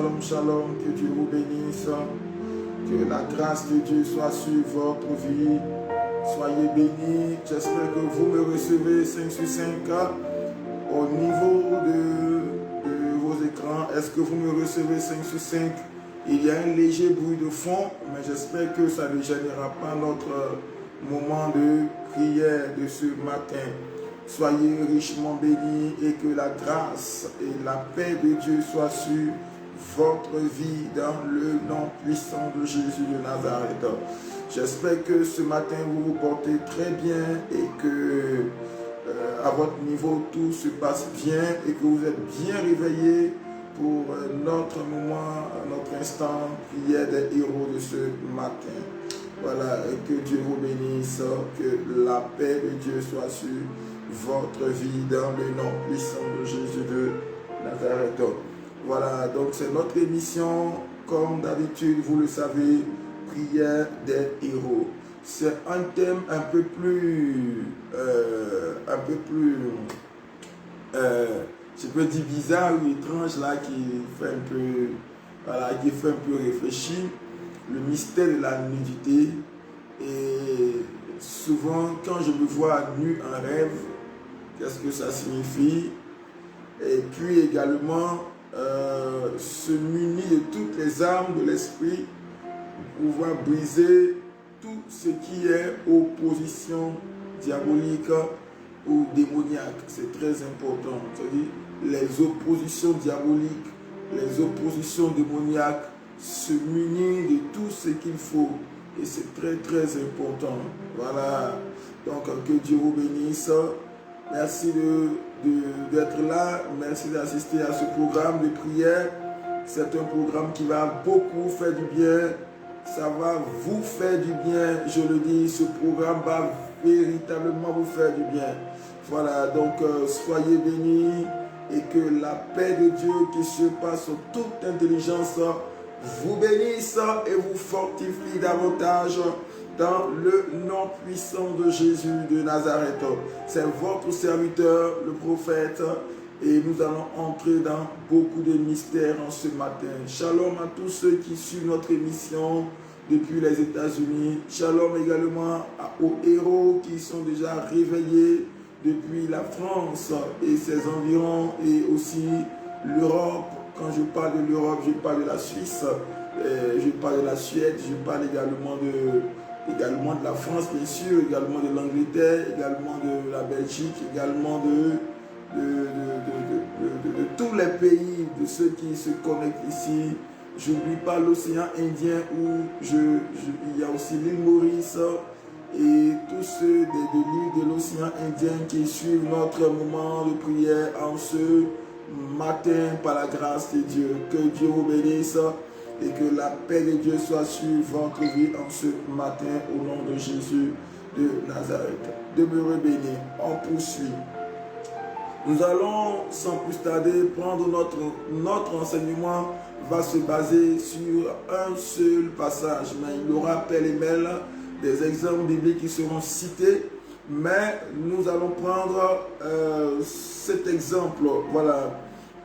shalom, shalom, que Dieu vous bénisse, que la grâce de Dieu soit sur votre vie. Soyez bénis, j'espère que vous me recevez 5 sur 5 au niveau de vos écrans. Est-ce que vous me recevez 5 sur 5? Il y a un léger bruit de fond, mais j'espère que ça ne gênera pas notre moment de prière de ce matin. Soyez richement bénis et que la grâce et la paix de Dieu soient sur votre vie dans le nom puissant de Jésus de Nazareth. J'espère que ce matin vous vous portez très bien et que à votre niveau tout se passe bien et que vous êtes bien réveillés pour notre moment, notre instant prière des héros de ce matin. Voilà, et que Dieu vous bénisse, que la paix de Dieu soit sur votre vie dans le nom puissant de Jésus de Nazareth. Voilà, donc c'est notre émission, comme d'habitude, vous le savez, prière des héros. C'est un thème un peu plus, je peux dire bizarre ou étrange là, qui fait un peu réfléchir. Le mystère de la nudité. Et souvent, quand je me vois nu en rêve, qu'est-ce que ça signifie? Et puis également, se munir de toutes les armes de l'esprit pour pouvoir briser tout ce qui est opposition diabolique ou démoniaque. C'est très important. C'est-à-dire les oppositions diaboliques, les oppositions démoniaques, se munir de tout ce qu'il faut. Et c'est très très important. Voilà. Donc que Dieu vous bénisse. Merci d'être là. Merci d'assister à ce programme de prière. C'est un programme qui va beaucoup faire du bien. Ça va vous faire du bien. Je le dis, ce programme va véritablement vous faire du bien. Voilà. Donc soyez bénis et que la paix de Dieu qui surpasse toute intelligence vous bénisse et vous fortifie davantage dans le nom puissant de Jésus de Nazareth. C'est votre serviteur, le prophète, et nous allons entrer dans beaucoup de mystères en ce matin. Shalom à tous ceux qui suivent notre émission depuis les États-Unis. Shalom également aux héros qui sont déjà réveillés depuis la France et ses environs et aussi l'Europe. Quand je parle de l'Europe, je parle de la Suisse, je parle de la Suède, je parle également de la France, bien sûr, également de l'Angleterre, également de la Belgique, également de tous les pays, de ceux qui se connectent ici. Je n'oublie pas l'océan Indien où il y a aussi l'île Maurice et tous ceux de l'île de l'océan Indien qui suivent notre moment de prière en ce matin par la grâce de Dieu. Que Dieu vous bénisse et que la paix de Dieu soit sur votre vie en ce matin au nom de Jésus de Nazareth. Demeurez bénis. On poursuit. Nous allons sans plus tarder prendre notre enseignement va se baser sur un seul passage, mais il y aura pêle-mêle des exemples bibliques qui seront cités. Mais nous allons prendre cet exemple. Voilà.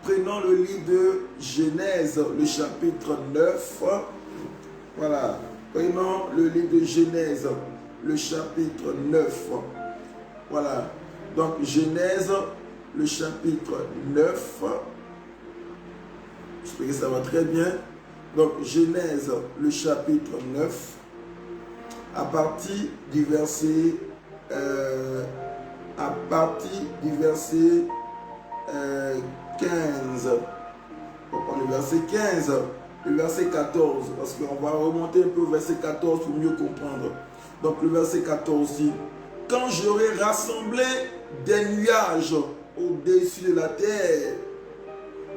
Prenons le livre de Genèse, le chapitre 9. Voilà. Prenons le livre de Genèse, le chapitre 9. Voilà. Donc, Genèse, le chapitre 9. J'espère que ça va très bien. Donc, Genèse, le chapitre 9. À partir du verset 15. On va prendre le verset 15, le verset 14, parce qu'on va remonter un peu au verset 14 pour mieux comprendre. Donc le verset 14 dit: quand j'aurai rassemblé des nuages au-dessus de la terre,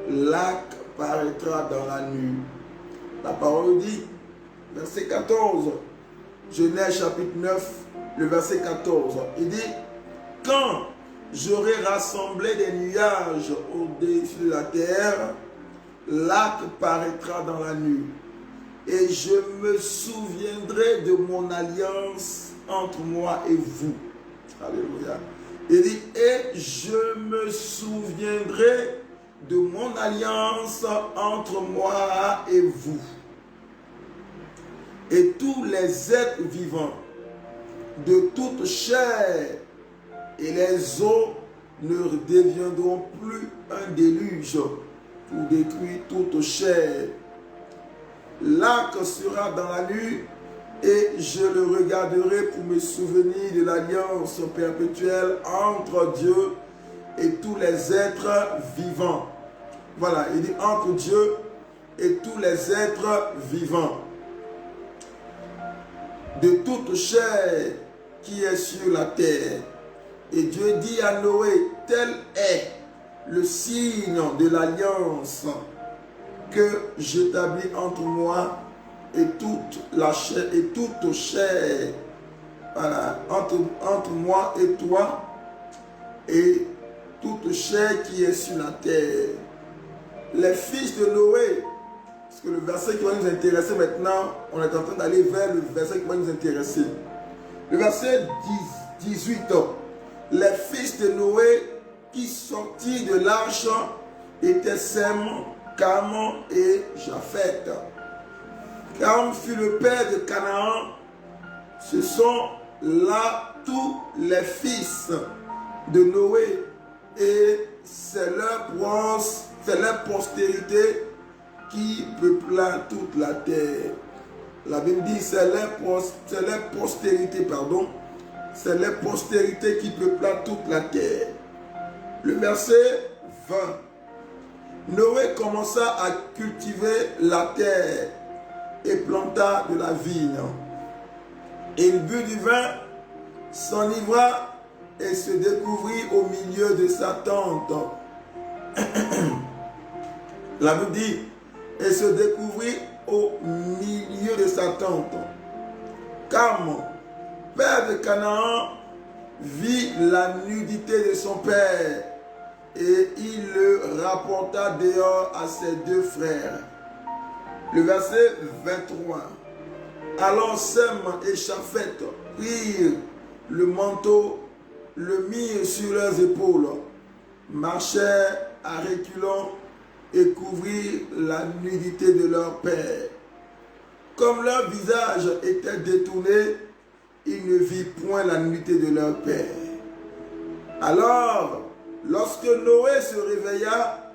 l'arc paraîtra dans la nuit. La parole dit, verset 14, Genèse chapitre 9, le verset 14, il dit: quand j'aurai rassemblé des nuages au-dessus de la terre, l'arc paraîtra dans la nuit, et je me souviendrai de mon alliance entre moi et vous. Alléluia. Il dit: et je me souviendrai de mon alliance entre moi et vous. Et tous les êtres vivants de toute chair et les eaux ne deviendront plus un déluge pour détruire toute chair. L'arc sera dans la nuit et je le regarderai pour me souvenir de l'alliance perpétuelle entre Dieu et tous les êtres vivants. Voilà, il dit entre Dieu et tous les êtres vivants de toute chair qui est sur la terre. Et Dieu dit à Noé, tel est le signe de l'alliance que j'établis entre moi et toute la chair et toute chair, voilà, entre moi et toi et toute chair qui est sur la terre. Les fils de Noé, parce que le verset qui va nous intéresser maintenant, on est en train d'aller vers le verset qui va nous intéresser. Le verset 18, les fils de Noé qui sortirent de l'arche étaient Sem, Cam et Japheth. Cam fut le père de Canaan. Ce sont là tous les fils de Noé et c'est leur postérité qui peupla toute la terre. La Bible dit c'est leur postérité, pardon. C'est leur postérité qui peupla toute la terre. Le verset 20. Noé commença à cultiver la terre et planta de la vigne. Il but du vin, s'enivra et se découvrit au milieu de sa tente. La Bible dit, et se découvrit au milieu de sa tente. Cam, père de Canaan, vit la nudité de son père et il le rapporta dehors à ses deux frères. Le verset 23. Alors Sem et Japheth prirent le manteau, le mirent sur leurs épaules, marchèrent à reculons et couvrirent la nudité de leur père. Comme leur visage était détourné, ils ne virent point la nudité de leur père. Alors, lorsque Noé se réveilla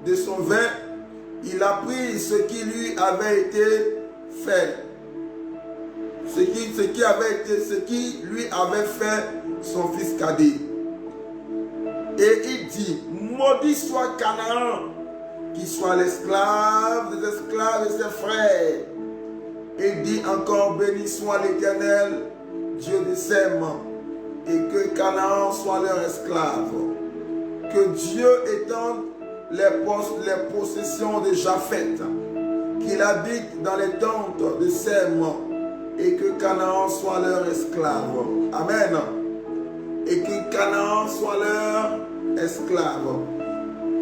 de son vin, il apprit ce qui lui avait été fait. Ce qui lui avait fait son fils cadet. Et il dit, maudit soit Canaan, qui soit l'esclave des esclaves et ses frères. Il dit encore, béni soit l'Éternel, Dieu de Sem, et que Canaan soit leur esclave. Que Dieu étende les possessions de Japheth, qu'il habite dans les tentes de Sem, et que Canaan soit leur esclave. Amen. Et que Canaan soit leur esclave.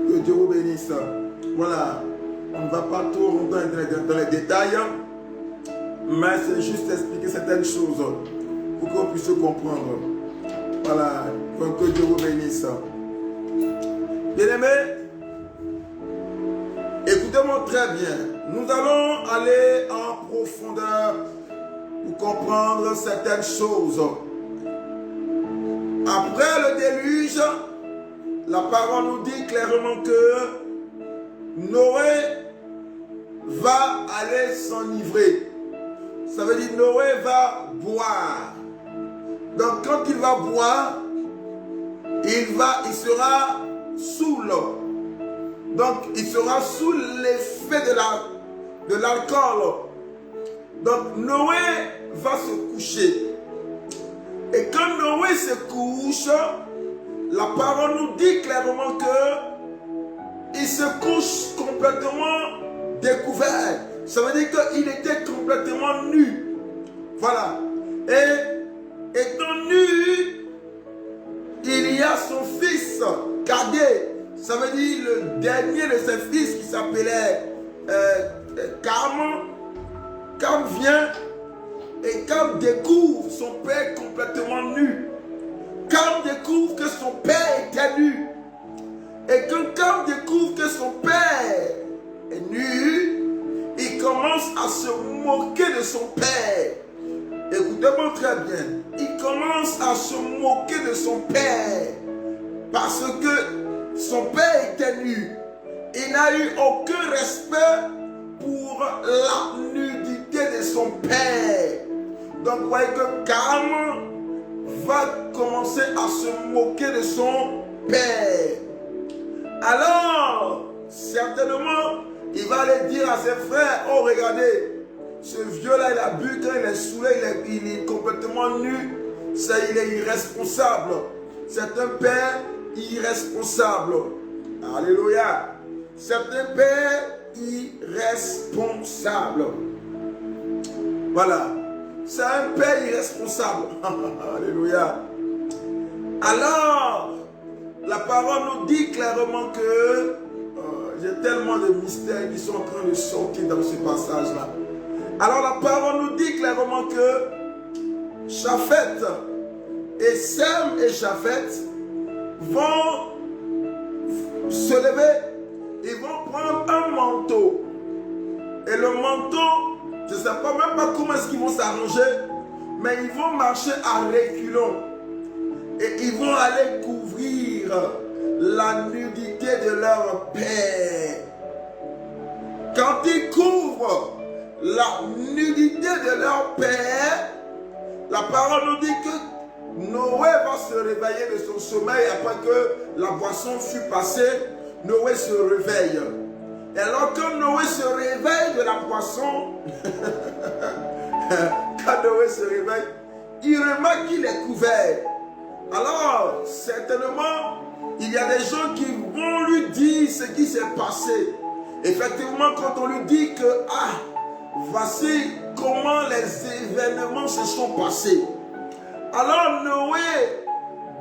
Que Dieu vous bénisse. Voilà. On ne va pas trop rentrer dans les détails, mais c'est juste expliquer certaines choses pour qu'on puisse comprendre. Voilà. Donc que Dieu vous bénisse. Bien-aimés, écoutez-moi très bien. Nous allons aller en profondeur pour comprendre certaines choses. Après le déluge, la parole nous dit clairement que Noé va aller s'enivrer. Ça veut dire Noé va boire. Donc quand il va boire, il sera saoul. Donc il sera sous l'effet de l'alcool. Donc Noé va se coucher. Et quand Noé se couche, la parole nous dit clairement que il se couche complètement découvert. Ça veut dire qu'il était complètement nu. Voilà. Et étant nu, il y a son fils cadet. Ça veut dire le dernier de ses fils qui s'appelait Cam. Cam vient et Cam découvre son père complètement nu. Cam découvre que son père était nu. Et quand Cam découvre que que son père est nu, il commence à se moquer de son père. Écoutez-moi très bien. Il commence à se moquer de son père parce que son père était nu. Il n'a eu aucun respect pour la nudité de son père. Donc vous voyez que Cam va commencer à se moquer de son père. Alors, certainement, il va aller dire à ses frères, oh regardez, ce vieux-là, il a bu quand il est saoulé, il est complètement nu. Ça, il est irresponsable. C'est un père irresponsable. Alléluia. C'est un père irresponsable. Voilà. C'est un père irresponsable. Alléluia. Alors, la parole nous dit clairement que j'ai tellement de mystères qui sont en train de sortir dans ce passage-là. Alors la parole nous dit clairement que Japheth et Sem et Japheth vont se lever, ils vont prendre un manteau. Et le manteau, je ne sais pas même pas comment est-ce qu'ils vont s'arranger, mais ils vont marcher à reculons. Et ils vont aller couvrir la nudité de leur père. Quand ils couvrent la nudité de leur père, la parole nous dit que Noé va se réveiller de son sommeil après que la boisson fut passée. Noé se réveille. Et alors que Noé se réveille de la boisson, quand Noé se réveille, il remarque qu'il est couvert. Alors, certainement, il y a des gens qui vont lui dire ce qui s'est passé. Effectivement, quand on lui dit que, voici comment les événements se sont passés. Alors Noé,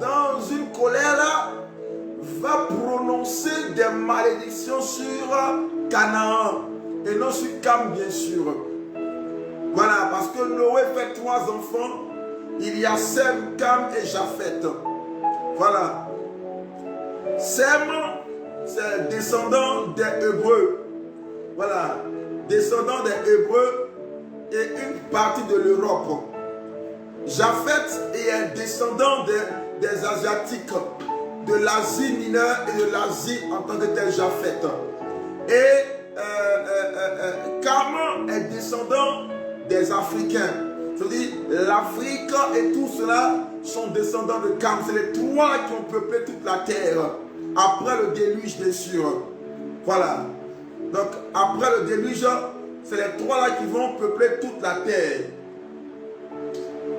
dans une colère là, va prononcer des malédictions sur Canaan. Et non sur Cam, bien sûr. Voilà, parce que Noé fait 3 enfants. Il y a Sem, Cam et Japheth. Voilà. Sem, c'est descendant des Hébreux. Voilà. Descendant des Hébreux et une partie de l'Europe. Japheth est descendant des Asiatiques, de l'Asie mineure et de l'Asie en tant que tel Japheth. Et Cam est descendant des Africains. Je dis, l'Afrique et tout cela sont descendants de Cam. C'est les 3 qui ont peuplé toute la terre. Après le déluge, bien sûr. Voilà. Donc, après le déluge, c'est les 3 là qui vont peupler toute la terre.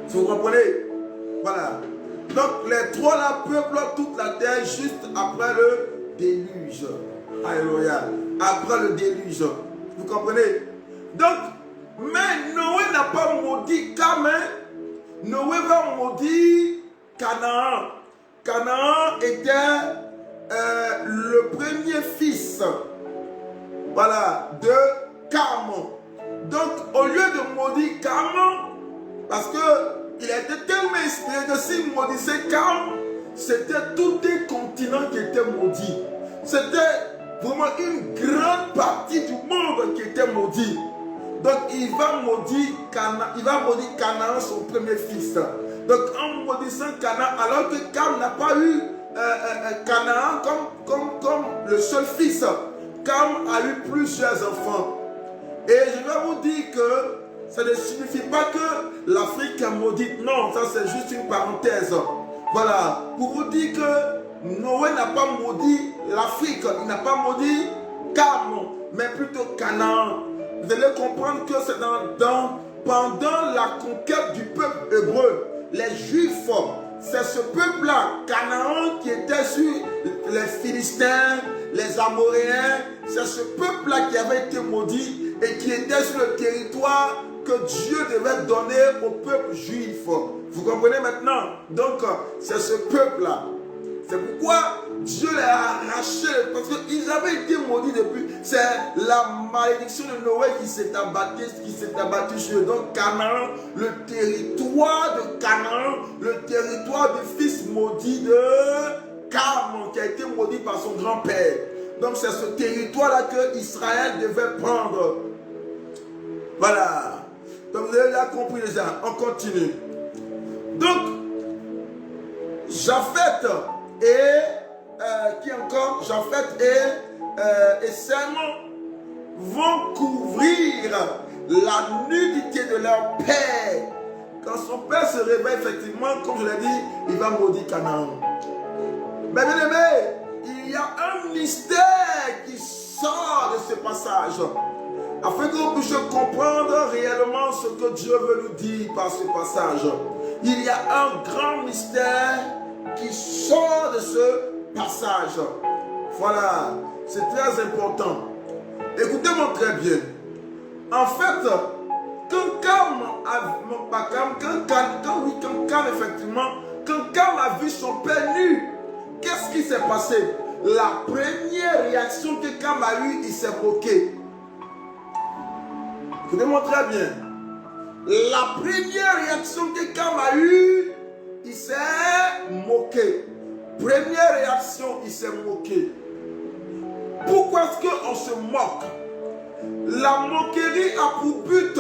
Vous comprenez? Voilà. Donc, les 3 là peuplent toute la terre juste après le déluge. Alléluia. Après le déluge. Vous comprenez? Donc, mais Noé n'a pas maudit Cam. Noé va maudire Canaan. Canaan était le premier fils, voilà, de Cam. Donc, au lieu de maudire Cam, parce qu'il était tellement inspiré que s'il maudissait Cam, c'était tout un continent qui était maudit. C'était vraiment une grande partie du monde qui était maudit. Donc il va maudire Canaan, son premier fils. Donc en maudissant Canaan, alors que Cam n'a pas eu Canaan comme le seul fils, Cam a eu plusieurs enfants. Et je vais vous dire que ça ne signifie pas que l'Afrique est maudite. Non, ça c'est juste une parenthèse. Voilà, pour vous dire que Noé n'a pas maudit l'Afrique, il n'a pas maudit Cam, mais plutôt Canaan. Vous allez comprendre que c'est pendant la conquête du peuple hébreu, les Juifs, c'est ce peuple-là, Canaan, qui était sur les Philistins, les Amoréens, c'est ce peuple-là qui avait été maudit et qui était sur le territoire que Dieu devait donner au peuple juif. Vous comprenez maintenant? Donc, c'est ce peuple-là. C'est pourquoi Dieu les a arrachés, parce qu'ils avaient été maudits depuis. C'est la malédiction de Noé qui s'est abattue sur eux. Donc Canaan, le territoire de Canaan, le territoire du fils maudit de Cam, qui a été maudit par son grand-père. Donc c'est ce territoire-là que Israël devait prendre. Voilà. Donc vous avez déjà compris déjà. On continue. Donc, Japheth et qui encore? Japheth et Sem vont couvrir la nudité de leur père. Quand son père se réveille, effectivement, comme je l'ai dit, il va maudire Canaan. Mais bien aimé, il y a un mystère qui sort de ce passage, afin que vous puissiez comprendre réellement ce que Dieu veut nous dire par ce passage. Il y a un grand mystère qui sort de ce passage. Voilà, c'est très important. Écoutez-moi très bien. En fait, quand Cam a vu son père nu, qu'est-ce qui s'est passé? La première réaction que Cam a eue, il s'est moqué. Écoutez-moi très bien. La première réaction que Cam a eue, il s'est moqué. Première réaction, il s'est moqué. Pourquoi est-ce qu'on se moque? La moquerie a pour but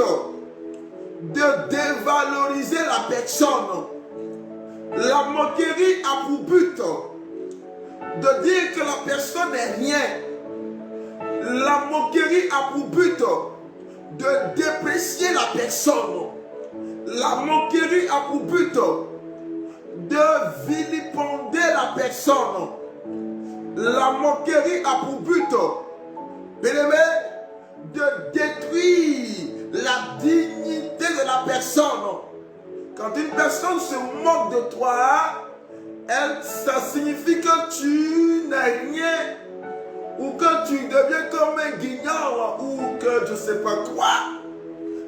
de dévaloriser la personne. La moquerie a pour but de dire que la personne n'est rien. La moquerie a pour but de déprécier la personne. La moquerie a pour but de vilipender la personne. La moquerie a pour but, bien aimé, de détruire la dignité de la personne. Quand une personne se moque de toi, ça signifie que tu n'es rien, ou que tu deviens comme un guignol, ou que je ne sais pas quoi.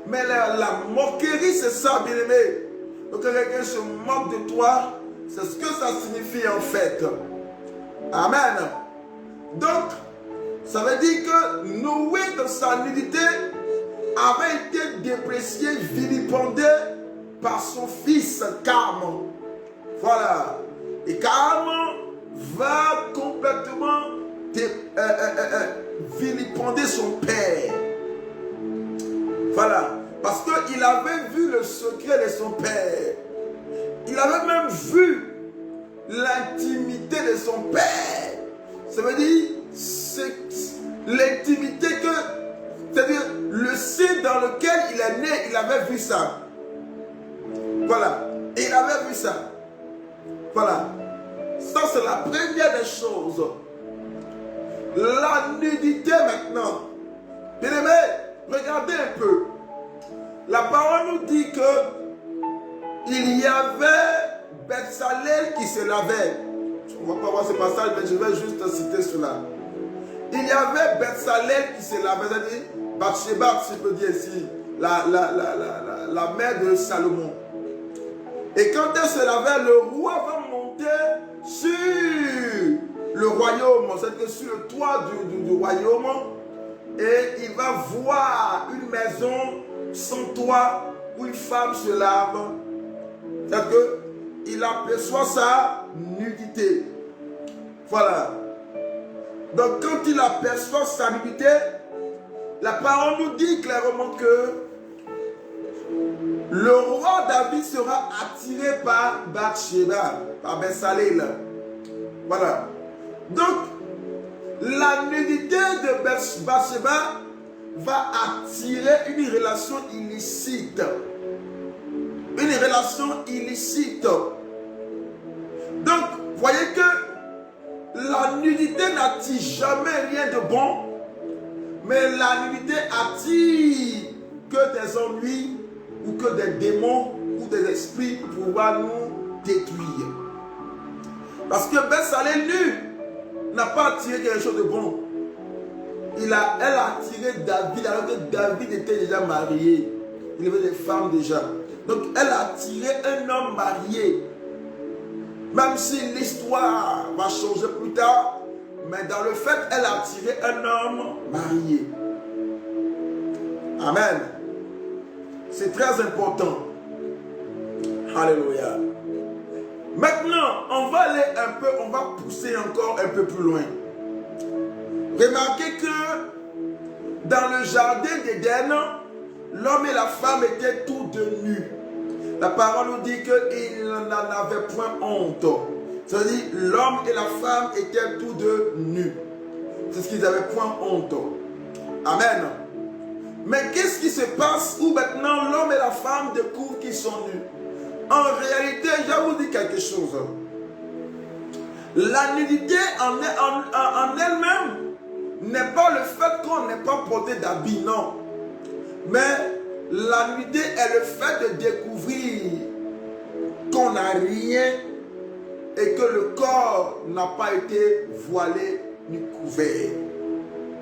Mais la moquerie, c'est ça, bien aimé. Donc quand quelqu'un se moque de toi, c'est ce que ça signifie en fait. Amen. Donc, ça veut dire que Noé, dans sa nudité, avait été déprécié, vilipendé par son fils Cam. Voilà. Et Cam va complètement vilipender son père. Voilà. Parce qu'il avait vu le secret de son père. Il avait même vu l'intimité de son père. Ça veut dire c'est l'intimité que, c'est-à-dire le sein dans lequel il est né, il avait vu ça. Voilà. Et il avait vu ça. Voilà. Ça c'est la première des choses. La nudité maintenant. Bien aimé, regardez un peu. La parole nous dit que il y avait Betsalel qui se lavait. On ne va pas voir ce passage, mais je vais juste citer cela. Il y avait Betsalel qui se lavait, c'est-à-dire Bathsheba, si je peux dire ici, la mère de Salomon. Et quand elle se lavait, le roi va monter sur le royaume, c'est-à-dire sur le toit du royaume, et il va voir une maison sans toit où une femme se lave. C'est-à-dire qu'il aperçoit sa nudité. Voilà. Donc quand il aperçoit sa nudité, la parole nous dit clairement que le roi David sera attiré par Bathsheba, par Betsalel. Voilà. Donc la nudité de Bathsheba va attirer une relation illicite. Une relation illicite. Donc, voyez que la nudité n'attire jamais rien de bon, mais la nudité attire que des ennuis ou que des démons ou des esprits pour pouvoir nous détruire. Parce que Betsalel nu n'a pas attiré quelque chose de bon. Elle a attiré David alors que David était déjà marié. Il avait des femmes déjà. Donc elle a attiré un homme marié. Même si l'histoire va changer plus tard, mais dans le fait, elle a attiré un homme marié. Amen. C'est très important. Alléluia. Maintenant, on va aller un peu, on va pousser encore un peu plus loin. Remarquez que dans le jardin d'Éden, l'homme et la femme étaient tous deux nus. La parole nous dit qu'ils n'en avaient point honte. C'est-à-dire l'homme et la femme étaient tous deux nus. C'est ce qu'ils n'avaient point honte. Amen. Mais qu'est-ce qui se passe où maintenant l'homme et la femme découvrent qu'ils sont nus? En réalité, je vais vous dire quelque chose. La nudité en elle-même n'est pas le fait qu'on n'ait pas porté d'habit, non. Mais la nudité est le fait de découvrir qu'on n'a rien et que le corps n'a pas été voilé ni couvert.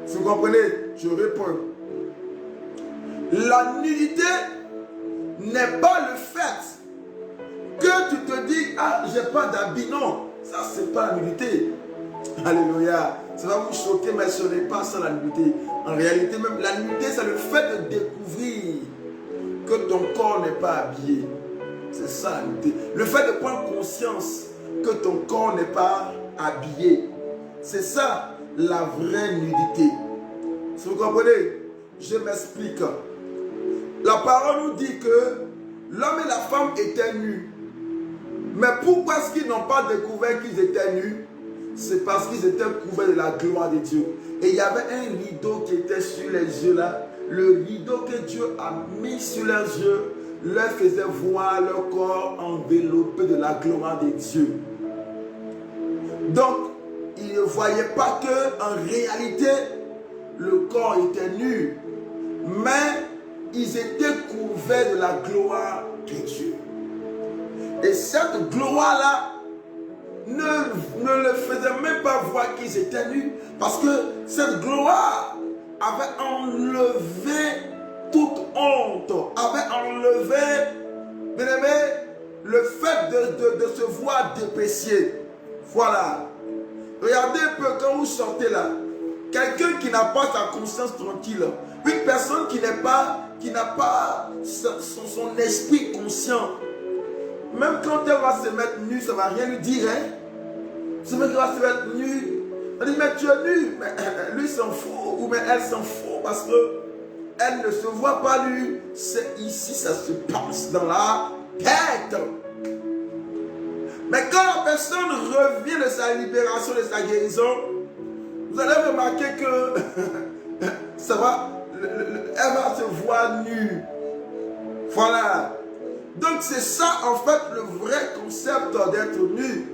Vous comprenez? Je réponds. La nudité n'est pas le fait que tu te dis, ah, j'ai pas d'habit. Non, ça c'est pas la nudité. Alléluia. Ça va vous choquer, mais ce n'est pas ça la nudité. En réalité, même la nudité, c'est le fait de découvrir que ton corps n'est pas habillé. C'est ça la nudité. Le fait de prendre conscience que ton corps n'est pas habillé. C'est ça la vraie nudité. Si vous comprenez, je m'explique. La parole nous dit que l'homme et la femme étaient nus. Mais pourquoi est-ce qu'ils n'ont pas découvert qu'ils étaient nus? C'est parce qu'ils étaient couverts de la gloire de Dieu. Et il y avait un rideau qui était sur les yeux là. Le rideau que Dieu a mis sur leurs yeux leur faisait voir leur corps enveloppé de la gloire de Dieu. Donc, ils ne voyaient pas que en réalité, le corps était nu. Mais ils étaient couverts de la gloire de Dieu. Et cette gloire-là ne le faisait même pas voir qu'ils étaient nus. Parce que cette gloire avait enlevé toute honte, avait enlevé, bien aimé, le fait de se voir déprécié. Voilà. Regardez un peu quand vous sortez là. Quelqu'un qui n'a pas sa conscience tranquille, une personne qui n'a pas son esprit conscient, même quand elle va se mettre nue, ça ne va rien lui dire. Hein? Ce mec va se mettre nu. On dit, mais tu es nu. Mais lui s'en fout, ou mais elle s'en fout parce qu'elle ne se voit pas lui. C'est ici, ça se passe dans la tête. Mais quand la personne revient de sa libération, de sa guérison, vous allez remarquer que ça va, elle va se voir nue. Voilà. Donc c'est ça en fait le vrai concept d'être nu.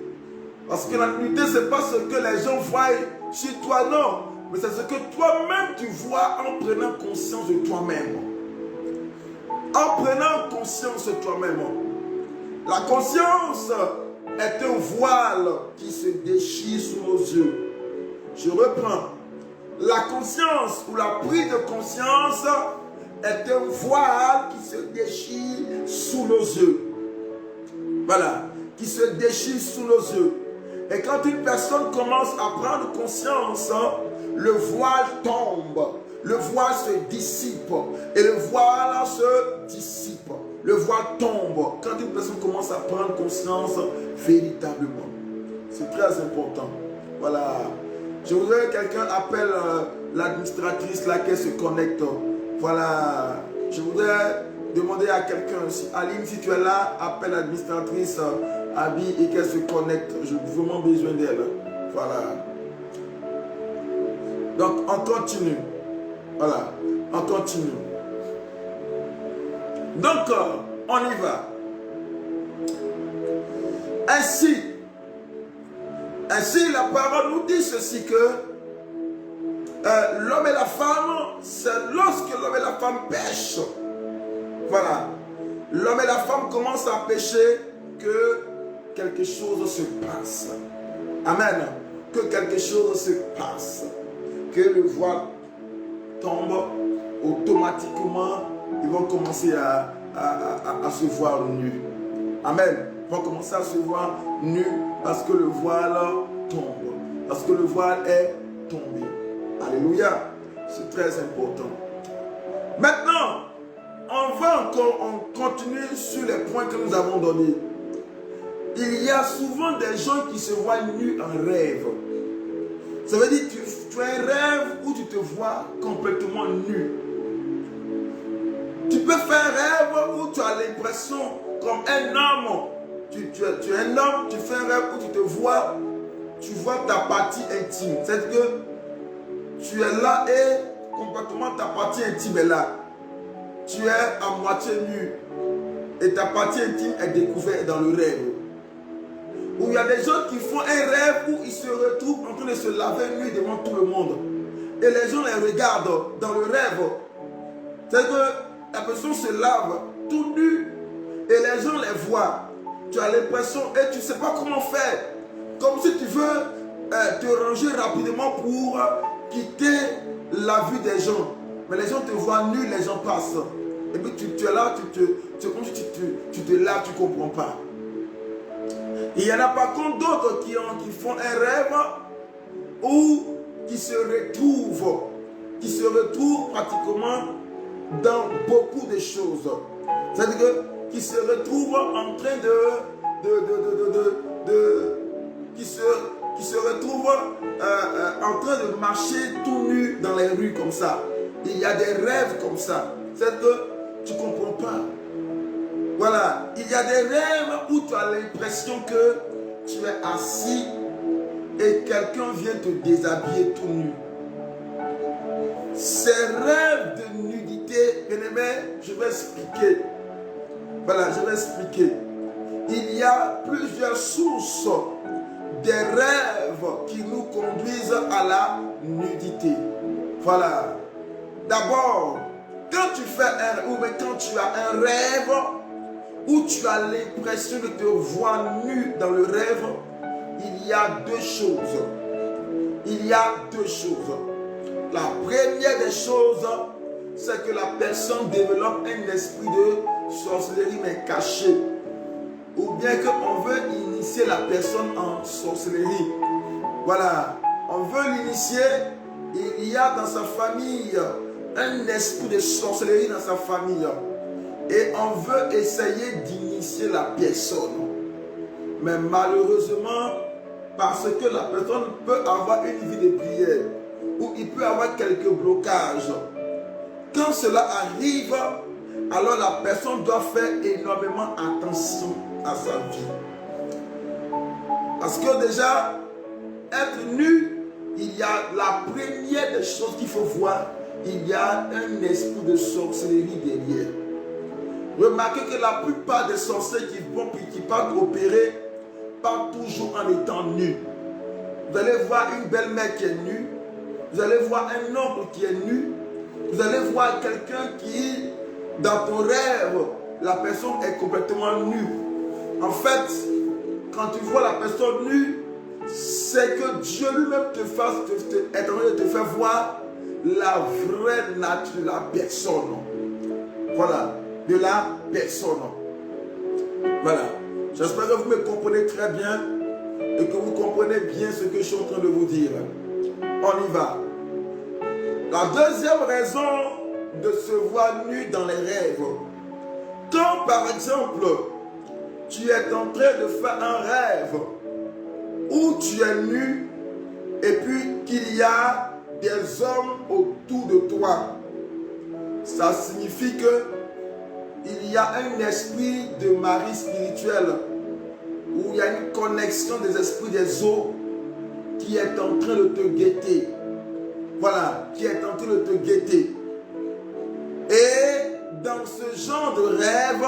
Parce que la nudité, ce n'est pas ce que les gens voient chez toi, non. Mais c'est ce que toi-même tu vois en prenant conscience de toi-même. En prenant conscience de toi-même. La conscience est un voile qui se déchire sous nos yeux. Je reprends. La conscience ou la prise de conscience est un voile qui se déchire sous nos yeux. Voilà. Qui se déchire sous nos yeux. Et quand une personne commence à prendre conscience, le voile tombe. Le voile se dissipe. Et le voile se dissipe. Le voile tombe. Quand une personne commence à prendre conscience véritablement. C'est très important. Voilà. Je voudrais que quelqu'un appelle l'administratrice là qu'elle se connecte. Voilà. Je voudrais demander à quelqu'un. Aline, si tu es là, appelle l'administratrice Abby et qu'elle se connecte. J'ai vraiment besoin d'elle. Voilà. Donc, on continue. Voilà. On continue. Donc, on y va. Ainsi, la parole nous dit ceci que l'homme et la femme, c'est lorsque l'homme et la femme pêchent. Voilà. L'homme et la femme commencent à pécher que quelque chose se passe. Amen. Que quelque chose se passe. Que le voile tombe automatiquement. Ils vont commencer à se voir nus. Amen. Ils vont commencer à se voir nus parce que le voile tombe. Parce que le voile est tombé. Alléluia. C'est très important. Maintenant, on continue sur les points que nous avons donnés. Il y a souvent des gens qui se voient nus en rêve. Ça veut dire que tu as un rêve où tu te vois complètement nu. Tu peux faire un rêve où tu as l'impression comme un homme. Tu es un homme, tu fais un rêve où tu vois ta partie intime. C'est que tu es là et complètement ta partie intime est là. Tu es à moitié nu et ta partie intime est découverte dans le rêve. Où il y a des gens qui font un rêve où ils se retrouvent en train de se laver nu devant tout le monde. Et les gens les regardent dans le rêve. C'est que la personne se lave tout nu et les gens les voient. Tu as l'impression et tu ne sais pas comment faire. Comme si tu veux te ranger rapidement pour quitter la vue des gens. Mais les gens te voient nu, les gens passent. Et puis tu es là, comme si tu te laves, tu ne comprends pas. Il y en a par contre d'autres qui font un rêve ou qui se retrouvent pratiquement dans beaucoup de choses. C'est-à-dire qui se retrouvent en train qui se retrouvent en train de marcher tout nu dans les rues comme ça. Il y a des rêves comme ça. C'est que tu ne comprends pas. Voilà, il y a des rêves où tu as l'impression que tu es assis et quelqu'un vient te déshabiller tout nu. Ces rêves de nudité, bien aimé, je vais expliquer. Voilà, je vais expliquer. Il y a plusieurs sources des rêves qui nous conduisent à la nudité. Voilà. D'abord, quand tu as un rêve où tu as l'impression de te voir nu dans le rêve, il y a deux choses. Il y a deux choses. La première des choses, c'est que la personne développe un esprit de sorcellerie mais caché. Ou bien qu'on veut initier la personne en sorcellerie. Voilà. On veut l'initier. Il y a dans sa famille un esprit de sorcellerie dans sa famille. Et on veut essayer d'initier la personne. Mais malheureusement, parce que la personne peut avoir une vie de prière, ou il peut avoir quelques blocages. Quand cela arrive, alors la personne doit faire énormément attention à sa vie. Parce que déjà, être nu, il y a la première des choses qu'il faut voir, il y a un esprit de sorcellerie derrière. Remarquez que la plupart des sorciers qui partent opérer partent toujours en étant nus. Vous allez voir une belle-mère qui est nue, vous allez voir un oncle qui est nu, vous allez voir quelqu'un qui, dans ton rêve, la personne est complètement nue. En fait, quand tu vois la personne nue, c'est que Dieu lui-même est en train de te faire voir la vraie nature de la personne. Voilà, de la personne. Voilà. J'espère que vous me comprenez très bien et que vous comprenez bien ce que je suis en train de vous dire. On y va. La deuxième raison de se voir nu dans les rêves. Quand par exemple, tu es en train de faire un rêve où tu es nu et puis qu'il y a des hommes autour de toi, ça signifie que il y a un esprit de mari spirituel où il y a une connexion des esprits des eaux qui est en train de te guetter. Voilà, qui est en train de te guetter. Et dans ce genre de rêve,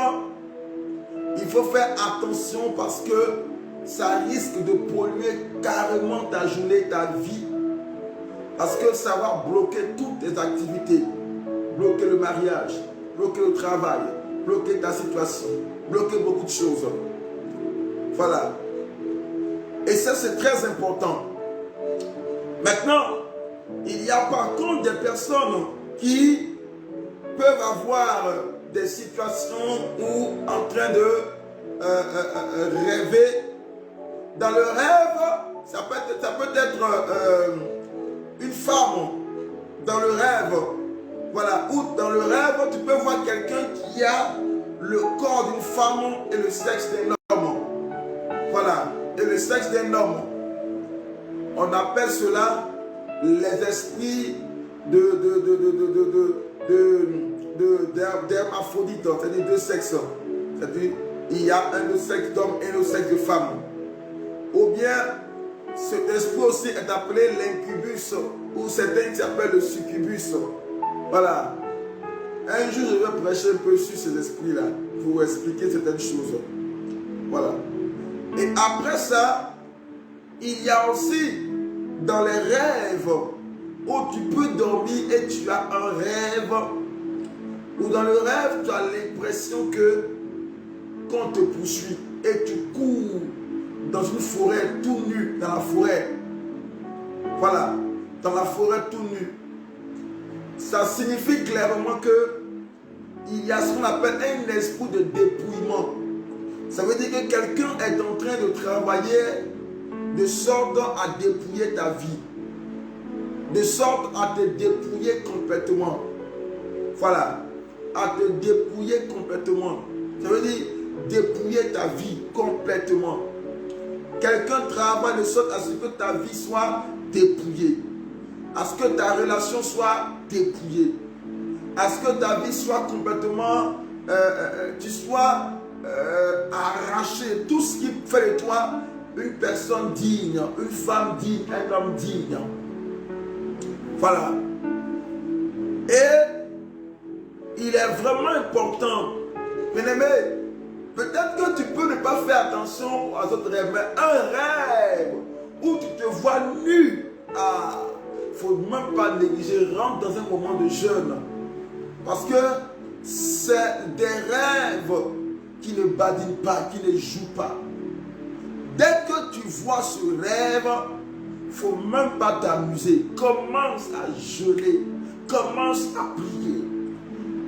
il faut faire attention parce que ça risque de polluer carrément ta journée, ta vie. Parce que ça va bloquer toutes tes activités. Bloquer le mariage, bloquer le travail, bloquer ta situation, bloquer beaucoup de choses. Voilà. Et ça, c'est très important. Maintenant, il y a par contre des personnes qui peuvent avoir des situations où en train de rêver. Dans le rêve, ça peut être une femme dans le rêve. Voilà, ou dans le rêve, tu peux voir quelqu'un qui a le corps d'une femme et le sexe d'un homme. Voilà, et le sexe d'un homme. On appelle cela les esprits d'hermaphrodites, c'est-à-dire deux sexes. C'est-à-dire, il y a un de sexe d'homme et un de sexe de femme. Ou bien, cet esprit aussi est appelé l'incubus, ou certains qui s'appellent le succubus. Voilà. Un jour, je vais prêcher un peu sur ces esprits-là, pour expliquer certaines choses. Voilà. Et après ça, il y a aussi dans les rêves où tu peux dormir et tu as un rêve, où dans le rêve, tu as l'impression que qu'on te poursuit et tu cours dans une forêt tout nu, dans la forêt. Voilà, dans la forêt tout nu. Ça signifie clairement que il y a ce qu'on appelle un esprit de dépouillement. Ça veut dire que quelqu'un est en train de travailler de sorte à dépouiller ta vie. De sorte à te dépouiller complètement. Voilà. À te dépouiller complètement. Ça veut dire dépouiller ta vie complètement. Quelqu'un travaille de sorte à ce que ta vie soit dépouillée. À ce que ta relation soit dépouillée. À ce que ta vie soit complètement... tu sois arraché. Tout ce qui fait de toi une personne digne, une femme digne, un homme digne. Voilà. Et il est vraiment important, bien-aimé, peut-être que tu peux ne pas faire attention aux autres rêves, mais un rêve où tu te vois nu, il ne faut même pas négliger, rentre dans un moment de jeûne. Parce que c'est des rêves qui ne badinent pas, qui ne jouent pas. Dès que tu vois ce rêve, il ne faut même pas t'amuser. Commence à jeûner, commence à prier,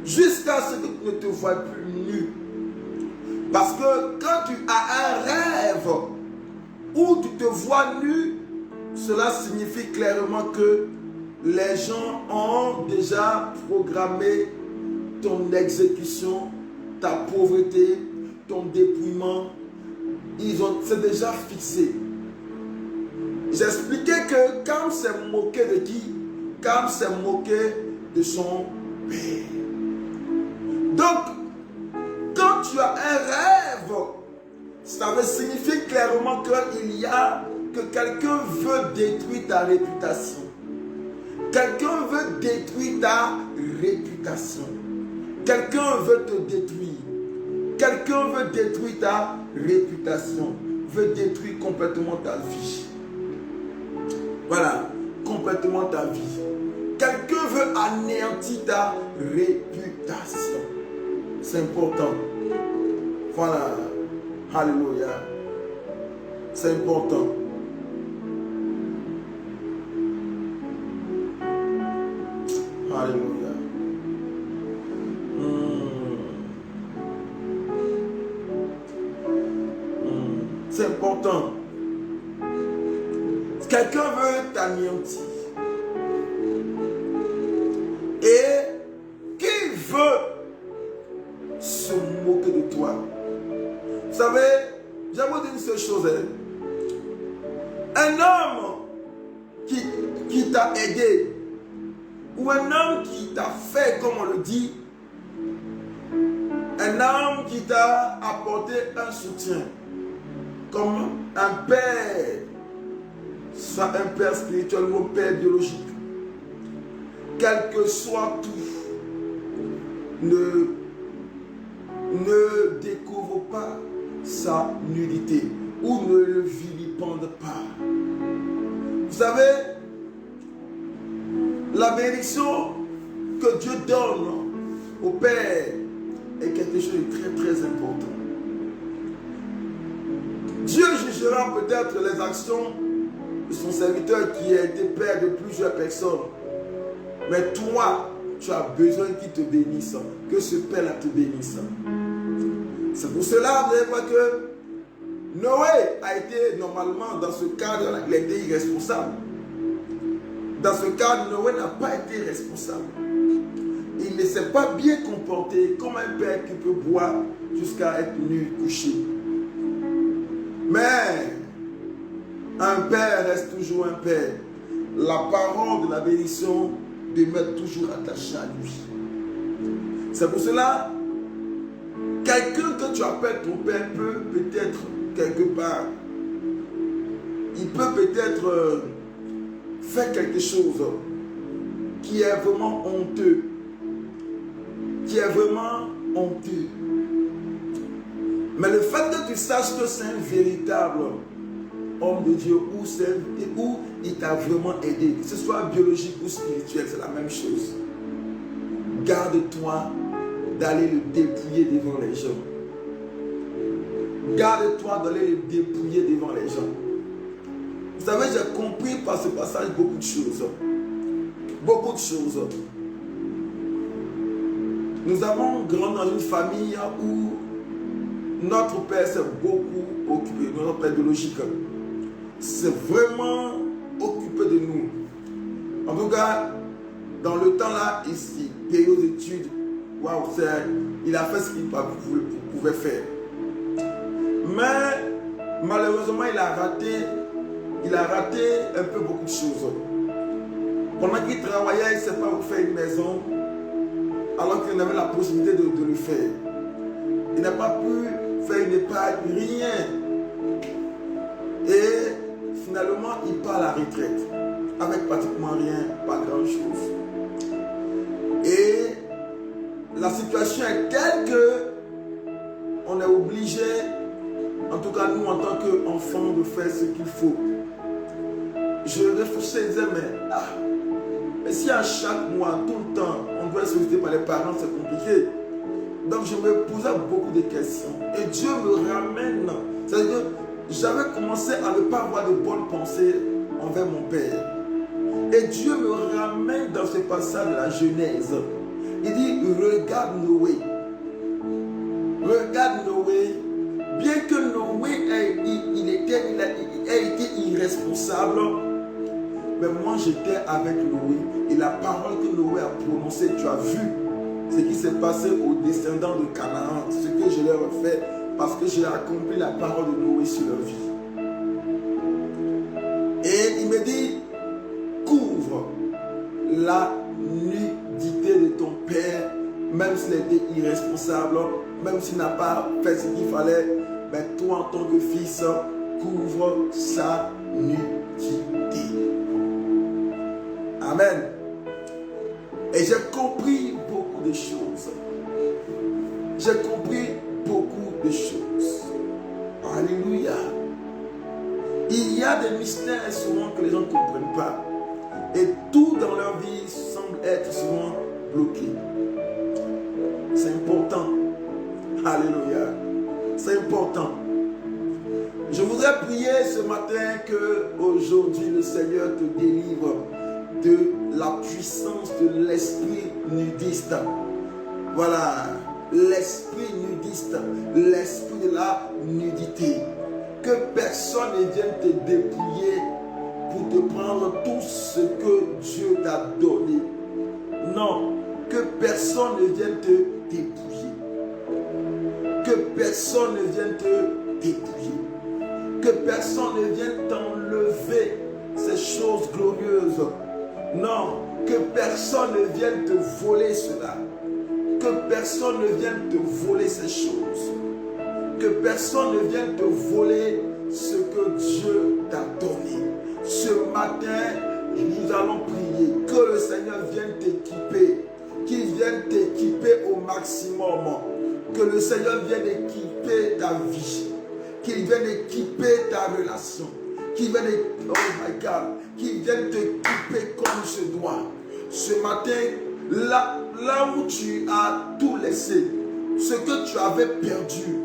jusqu'à ce que tu ne te vois plus nu. Parce que quand tu as un rêve où tu te vois nu, cela signifie clairement que les gens ont déjà programmé ton exécution, ta pauvreté, ton dépouillement. C'est déjà fixé. J'expliquais que Cam s'est moqué de qui? Cam s'est moqué de son père. Donc, quand tu as un rêve, ça veut signifier clairement que quelqu'un veut détruire ta réputation. Quelqu'un veut détruire ta réputation. Quelqu'un veut te détruire. Quelqu'un veut détruire ta réputation. Veut détruire complètement ta vie. Voilà, complètement ta vie. Quelqu'un veut anéantir ta réputation. C'est important. Voilà. Alléluia. C'est important. Alléluia. C'est important. Quelqu'un veut t'anéantir. Et qui veut se moquer de toi? Vous savez, j'aimerais vous dire une seule chose. Un homme qui t'a aidé, ou un homme qui t'a fait, comme on le dit, un homme qui t'a apporté un soutien, comme un père, soit un père spirituel ou un père biologique, quel que soit tout, ne découvre pas sa nudité ou ne le vilipende pas. Vous savez, la bénédiction que Dieu donne au Père est quelque chose de très très important. Dieu jugera peut-être les actions de son serviteur qui a été père de plusieurs personnes. Mais toi, tu as besoin qu'il te bénisse, que ce Père-là te bénisse. C'est pour cela, vous allez voir que Noé a été normalement dans ce cadre, il a été irresponsable. Dans ce cadre, Noé n'a pas été responsable. Il ne s'est pas bien comporté comme un père qui peut boire jusqu'à être nu, couché. Mais un père reste toujours un père. la parole de la bénédiction demeure toujours attachée à lui. C'est pour cela, quelqu'un que tu appelles ton père peut peut-être quelque part, il peut peut-être faire quelque chose qui est vraiment honteux. Qui est vraiment honteux. Mais le fait que tu saches que c'est un véritable homme de Dieu où il t'a vraiment aidé, que ce soit biologique ou spirituel, c'est la même chose. Garde-toi d'aller le dépouiller devant les gens. Garde-toi d'aller le dépouiller devant les gens. Vous savez, j'ai compris par ce passage beaucoup de choses. Beaucoup de choses. Nous avons grandi dans une famille où notre père s'est beaucoup occupé, notre père biologique s'est vraiment occupé de nous. En tout cas, dans le temps là, ici, payé aux études, waouh, il a fait ce qu'il pouvait faire. Mais malheureusement, il a raté un peu beaucoup de choses. Pendant qu'il travaillait, il ne sait pas où faire une maison, alors qu'il avait la possibilité de le faire. Il n'a pas pu faire une épargne, rien. Et finalement, il part à la retraite, avec pratiquement rien, pas grand-chose. Et la situation est telle que on est obligé, en tout cas nous en tant qu'enfants, de faire ce qu'il faut. Je réfléchissais et disais, mais si à chaque mois, tout le temps, on doit être sollicité par les parents, c'est compliqué. Donc je me posais beaucoup de questions. Et Dieu me ramène. C'est-à-dire que j'avais commencé à ne pas avoir de bonnes pensées envers mon père. Et Dieu me ramène dans ce passage de la Genèse. Il dit, regarde Noé. Regarde Noé. Bien que Noé ait été irresponsable, mais moi j'étais avec Noé. Et la parole que Noé a prononcée, tu as vu ce qui s'est passé aux descendants de Canaan, ce que je leur ai fait, parce que j'ai accompli la parole de Noé sur leur vie. Et il me dit, couvre la nudité de ton père, même s'il était irresponsable, même s'il n'a pas fait ce qu'il fallait, mais toi en tant que fils, couvre sa nudité. Amen. Et j'ai compris beaucoup de choses. J'ai compris beaucoup de choses. Alléluia. Il y a des mystères souvent que les gens ne comprennent pas. Et tout dans leur vie semble être souvent bloqué. C'est important. Alléluia. C'est important. Je voudrais prier ce matin que aujourd'hui le Seigneur te délivre de la puissance de l'esprit nudiste. Voilà, l'esprit nudiste, l'esprit de la nudité. Que personne ne vienne te dépouiller pour te prendre tout ce que Dieu t'a donné. Non, que personne ne vienne te dépouiller. Que personne ne vienne te dépouiller. Que personne ne vienne t'enlever ces choses glorieuses. Non, que personne ne vienne te voler cela. Que personne ne vienne te voler ces choses. Que personne ne vienne te voler ce que Dieu t'a donné. Ce matin, nous allons prier que le Seigneur vienne t'équiper. Qu'il vienne t'équiper au maximum. Que le Seigneur vienne équiper ta vie. Qu'il vienne équiper ta relation. Qu'il vienne, oh my God, qu'il vienne t'équiper comme ce doit. Ce matin, là où tu as tout laissé, ce que tu avais perdu,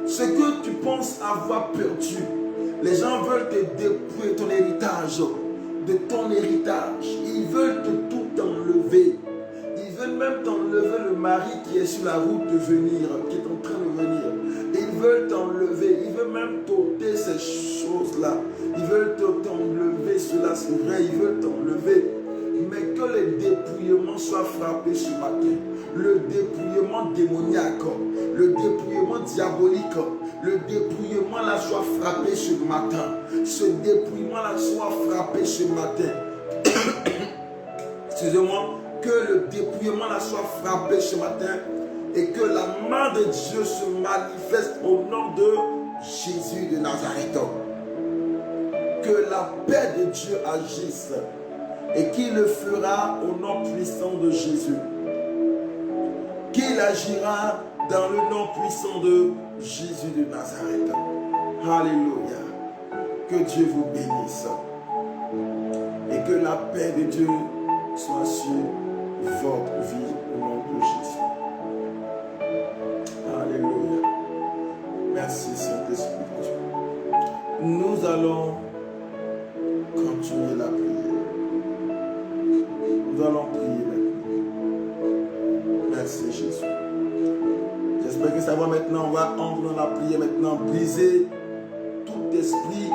ce que tu penses avoir perdu, les gens veulent te dépouiller ton héritage, de ton héritage. Ils veulent te tout enlever. Ils veulent même t'enlever le mari qui est sur la route de venir, qui est en train de venir. Ils veulent t'enlever, ils veulent même t'ôter ces choses-là. Ils veulent t'enlever cela, c'est vrai, ils veulent t'enlever. Mais que le dépouillement soit frappé ce matin. Le dépouillement démoniaque, le dépouillement diabolique, le dépouillement là soit frappé ce matin. Ce dépouillement là soit frappé ce matin. excusez-moi, que le dépouillement la soit frappé ce matin et que la main de Dieu se manifeste au nom de Jésus de Nazareth. Que la paix de Dieu agisse et qu'il le fera au nom puissant de Jésus. Qu'il agira dans le nom puissant de Jésus de Nazareth. Alléluia. Que Dieu vous bénisse. Et que la paix de Dieu soit sur votre vie au nom de Jésus. Alléluia. Merci Saint-Esprit. Nous allons continuer la prière. Nous allons prier maintenant. Merci Jésus. J'espère que ça va maintenant. On va entrer dans la prière maintenant. Briser tout esprit.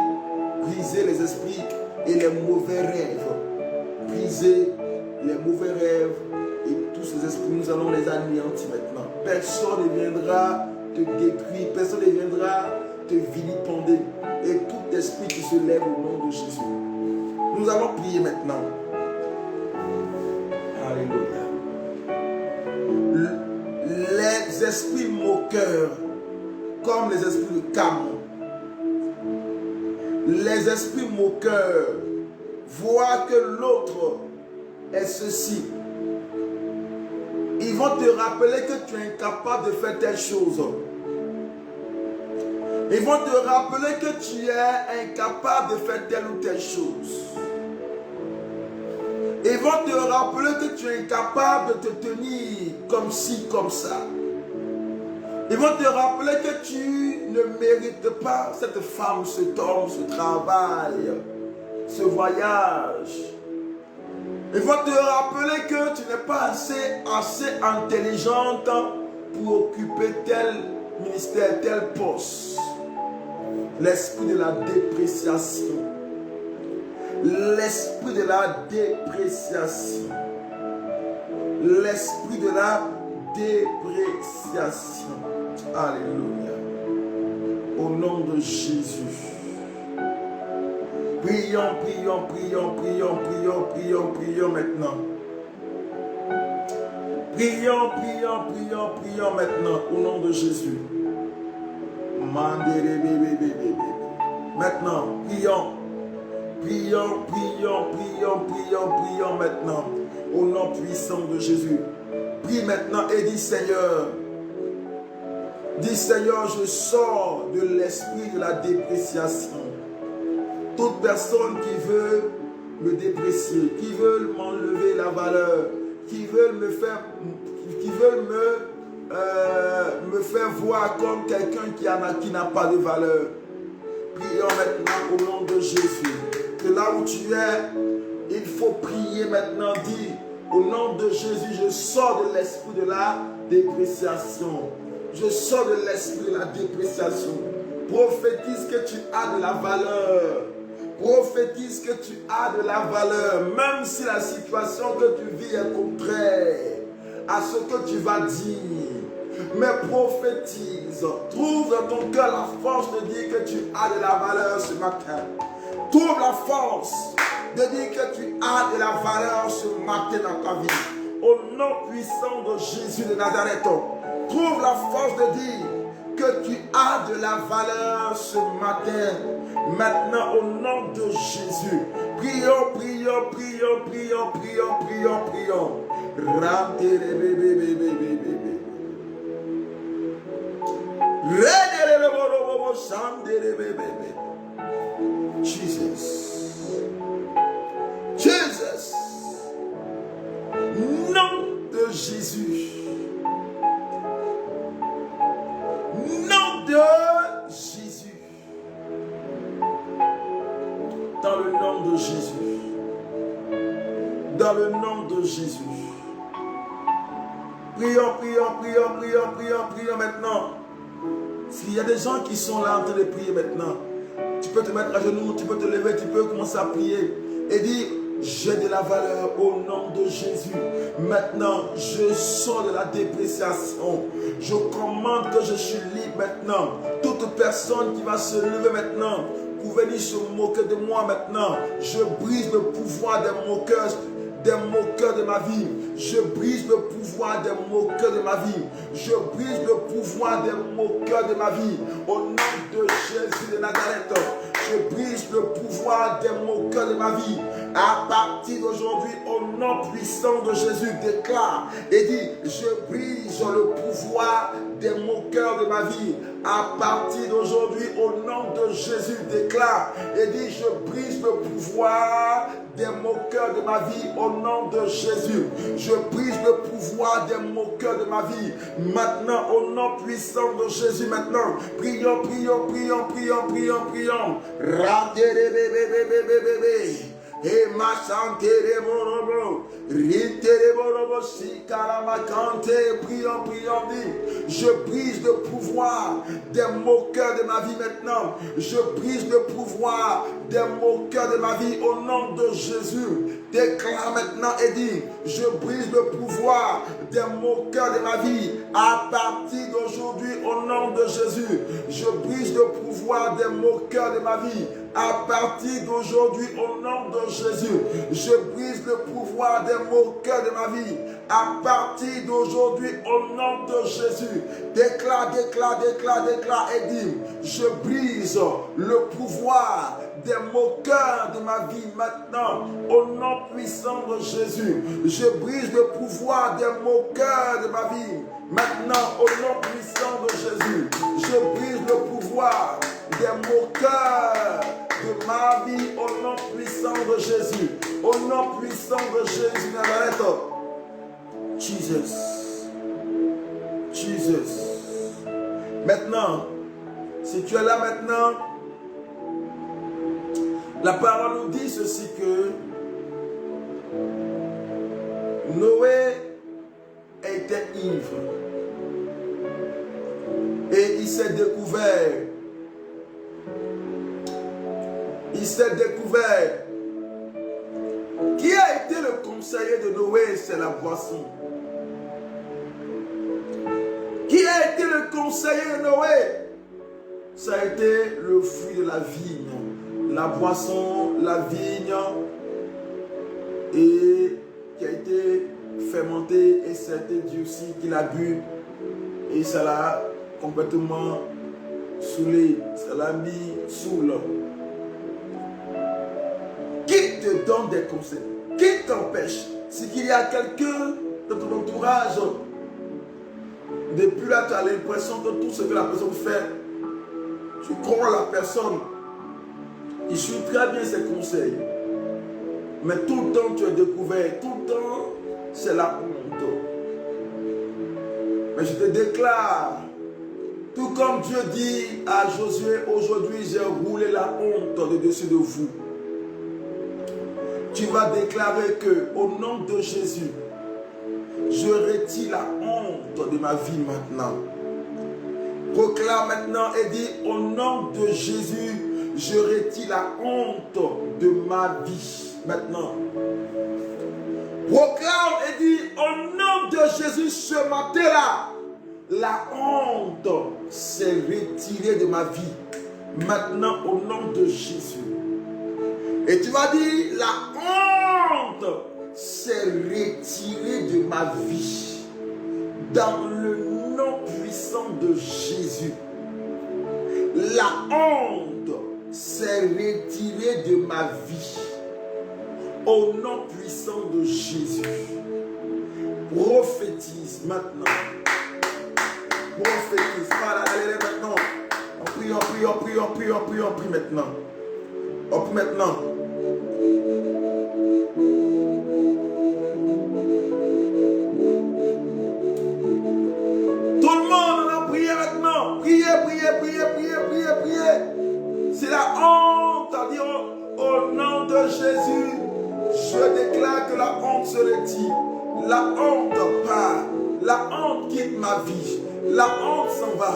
Briser les esprits et les mauvais rêves. Briser les mauvais rêves et tous ces esprits. Nous allons les anéantir maintenant. Personne ne viendra te détruire. Personne ne viendra te vilipender. Et tout esprit qui se lève au nom de Jésus. Nous allons prier maintenant. Alléluia. Les esprits moqueurs, comme les esprits de Camon, les esprits moqueurs voient que l'autre est ceci. Ils vont te rappeler que tu es incapable de faire telle chose. Ils vont te rappeler que tu es incapable de faire telle ou telle chose. Ils vont te rappeler que tu es incapable de te tenir comme ci, comme ça. Ils vont te rappeler que tu ne mérites pas cette femme, cet homme, ce travail, ce voyage. Ils vont te rappeler que tu n'es pas assez intelligente pour occuper tel ministère, tel poste. L'esprit de la dépréciation. L'esprit de la dépréciation. L'esprit de la dépréciation. Alléluia. Au nom de Jésus. Prions, prions, prions, prions, prions, prions, prions maintenant. Prions, prions, prions, prions maintenant au nom de Jésus. Maintenant, prions. Prions, prions, prions, prions, prions maintenant au nom puissant de Jésus. Prie maintenant et dis Seigneur, je sors de l'esprit de la dépréciation. Toute personne qui veut me déprécier, qui veut m'enlever la valeur, qui veut me faire voir comme quelqu'un qui n'a pas de valeur. Prions maintenant au nom de Jésus. Que là où tu es, il faut prier maintenant. Dis au nom de Jésus, je sors de l'esprit de la dépréciation. Je sors de l'esprit de la dépréciation. Prophétise que tu as de la valeur. Prophétise que tu as de la valeur. Même si la situation que tu vis est contraire à ce que tu vas dire. Mais prophétise. Trouve dans ton cœur la force de dire que tu as de la valeur ce matin. Trouve la force de dire que tu as de la valeur ce matin dans ta vie. Au nom puissant de Jésus de Nazareth. Trouve la force de dire que tu as de la valeur ce matin. Maintenant au nom de Jésus. Prions, prions, prions, prions, prions, prions, prions. Jesus. Jesus. Nom de Jésus. Nom de Jésus. Dans le nom de Jésus. Dans le nom de Jésus. Prions, prions, prions, prions, prions, prions maintenant. S'il y a des gens qui sont là en train de prier maintenant, tu peux te mettre à genoux, tu peux te lever, tu peux commencer à prier et dire, j'ai de la valeur au nom de Jésus. Maintenant, je sors de la dépréciation. Je commande que je suis libre maintenant. Toute personne qui va se lever maintenant pour venir se moquer de moi maintenant, je brise le pouvoir des moqueurs, des moqueurs de ma vie. Je brise le pouvoir des moqueurs de ma vie. Je brise le pouvoir des moqueurs de ma vie. Au nom de Jésus de Nazareth, je brise le pouvoir des moqueurs de ma vie. À partir d'aujourd'hui, au nom puissant de Jésus, déclare et dit, je brise le pouvoir des moqueurs de ma vie. À partir d'aujourd'hui, au nom de Jésus, déclare et dit, je brise le pouvoir des moqueurs de ma vie au nom de Jésus. Je brise le pouvoir des moqueurs de ma vie. Maintenant, au nom puissant de Jésus, maintenant, prions, prions, prions, prions, prions, prions. Et ma chante morobo, rite morobo, si karamakante, prions, prions, dit, je brise le pouvoir des moqueurs de ma vie maintenant. Je brise le pouvoir des moqueurs de ma vie au nom de Jésus. Déclare maintenant et dit, je brise le pouvoir des moqueurs de ma vie à partir d'aujourd'hui au nom de Jésus. Je brise le pouvoir des moqueurs de ma vie à partir d'aujourd'hui au nom de Jésus. Je brise le pouvoir des moqueurs de ma vie à partir d'aujourd'hui au nom de Jésus. Déclare, déclare, déclare, déclare et dit, je brise le pouvoir des moqueurs de ma vie maintenant au nom puissant de Jésus. Je brise le pouvoir des moqueurs de ma vie maintenant au nom puissant de Jésus. Je brise le pouvoir des moqueurs de ma vie au nom puissant de Jésus. Au nom puissant de Jésus Nazareth. Jesus. Jesus. Maintenant, si tu es là maintenant, la parole nous dit ceci que Noé était ivre et il s'est découvert. Il s'est découvert. Qui a été le conseiller de Noé? C'est la boisson. Qui a été le conseiller de Noé? Ça a été le fruit de la vigne. La boisson, la vigne, et qui a été fermentée et c'était durci qu'il a bu. Et ça l'a complètement saoulé. Ça l'a mis saoul. Qui te donne des conseils? Qui t'empêche? Si il y a quelqu'un de ton entourage, depuis là tu as l'impression que tout ce que la personne fait, tu crois la personne. Il suit très bien ses conseils. Mais tout le temps tu es découvert, tout le temps c'est la honte. Mais je te déclare, tout comme Dieu dit à Josué, aujourd'hui j'ai roulé la honte de dessus de vous. Tu vas déclarer que au nom de Jésus, je retire la honte de ma vie maintenant. Proclame maintenant et dis, au nom de Jésus, je retire la honte de ma vie maintenant. Proclame et dis, au nom de Jésus, ce matin-là, la honte s'est retirée de ma vie. Maintenant, au nom de Jésus. Et tu vas dire, la honte s'est retirée de ma vie. Dans le nom puissant de Jésus. La honte s'est retirée de ma vie. Au nom puissant de Jésus. Prophétise maintenant. Prophétise. Allez maintenant. On prie, on prie, on prie, on prie, on prie, on prie maintenant. On prie maintenant. Tout le monde a prié maintenant. Priez, priez, priez, priez, priez, priez. C'est la honte à dire au nom de Jésus. Je déclare que la honte se retire. La honte part. La honte quitte ma vie. La honte s'en va.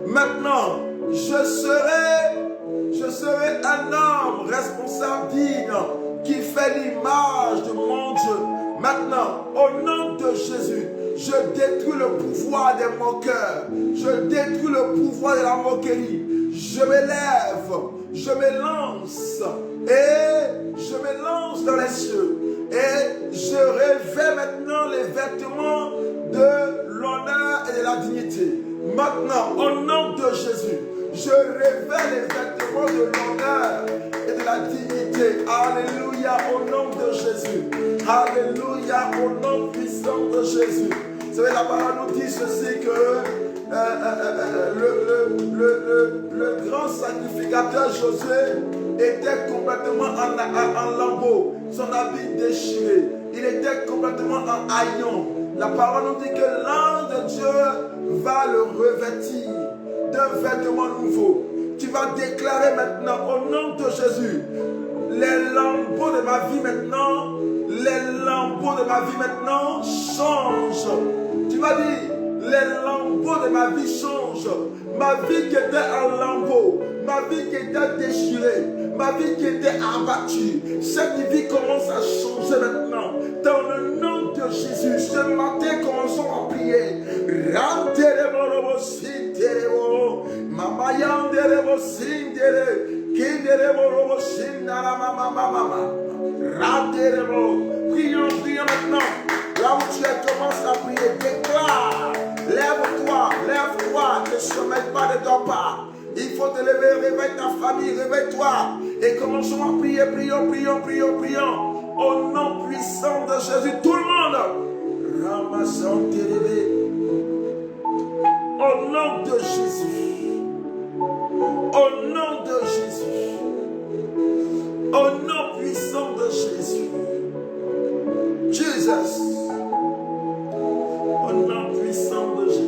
Maintenant, je serai un homme responsable, digne, qui fait l'image de mon Dieu. Maintenant, au nom de Jésus, je détruis le pouvoir des moqueurs. Je détruis le pouvoir de la moquerie. Je m'élève, je me lance et je me lance dans les cieux. Et je revêts maintenant les vêtements de l'honneur et de la dignité. Maintenant, au nom de Jésus, je revêts les vêtements de l'honneur et de la dignité. Alléluia, au nom de Jésus. Alléluia, au nom puissant de Jésus. Vous savez, la parole nous dit ceci que le grand sacrificateur Josué était complètement en lambeaux, son habit déchiré, il était complètement en haillons. La parole nous dit que l'ange de Dieu va le revêtir d'un vêtement nouveau. Tu vas déclarer maintenant au nom de Jésus, les lambeaux de ma vie maintenant, les lambeaux de ma vie maintenant changent. Tu vas dire, les lambeaux de ma vie changent. Ma vie qui était en lambeaux, ma vie qui était déchirée, ma vie qui était abattue, cette vie commence à changer maintenant. Dans le nom de Jésus, ce matin, commençons à prier. Prions, prions maintenant. Là où tu es, commence à prier. Déclare. Lève-toi, lève-toi. Ne sommeille pas, ne dors pas. Il faut te lever, réveille ta famille, réveille-toi. Et commençons à prier, prions, prions, prions, prions. Au nom puissant de Jésus, tout le monde. Ramassons tes rêves. Au nom de Jésus. Au nom de Jésus. Au nom puissant de Jésus. Jesus. Au nom puissant de Jésus.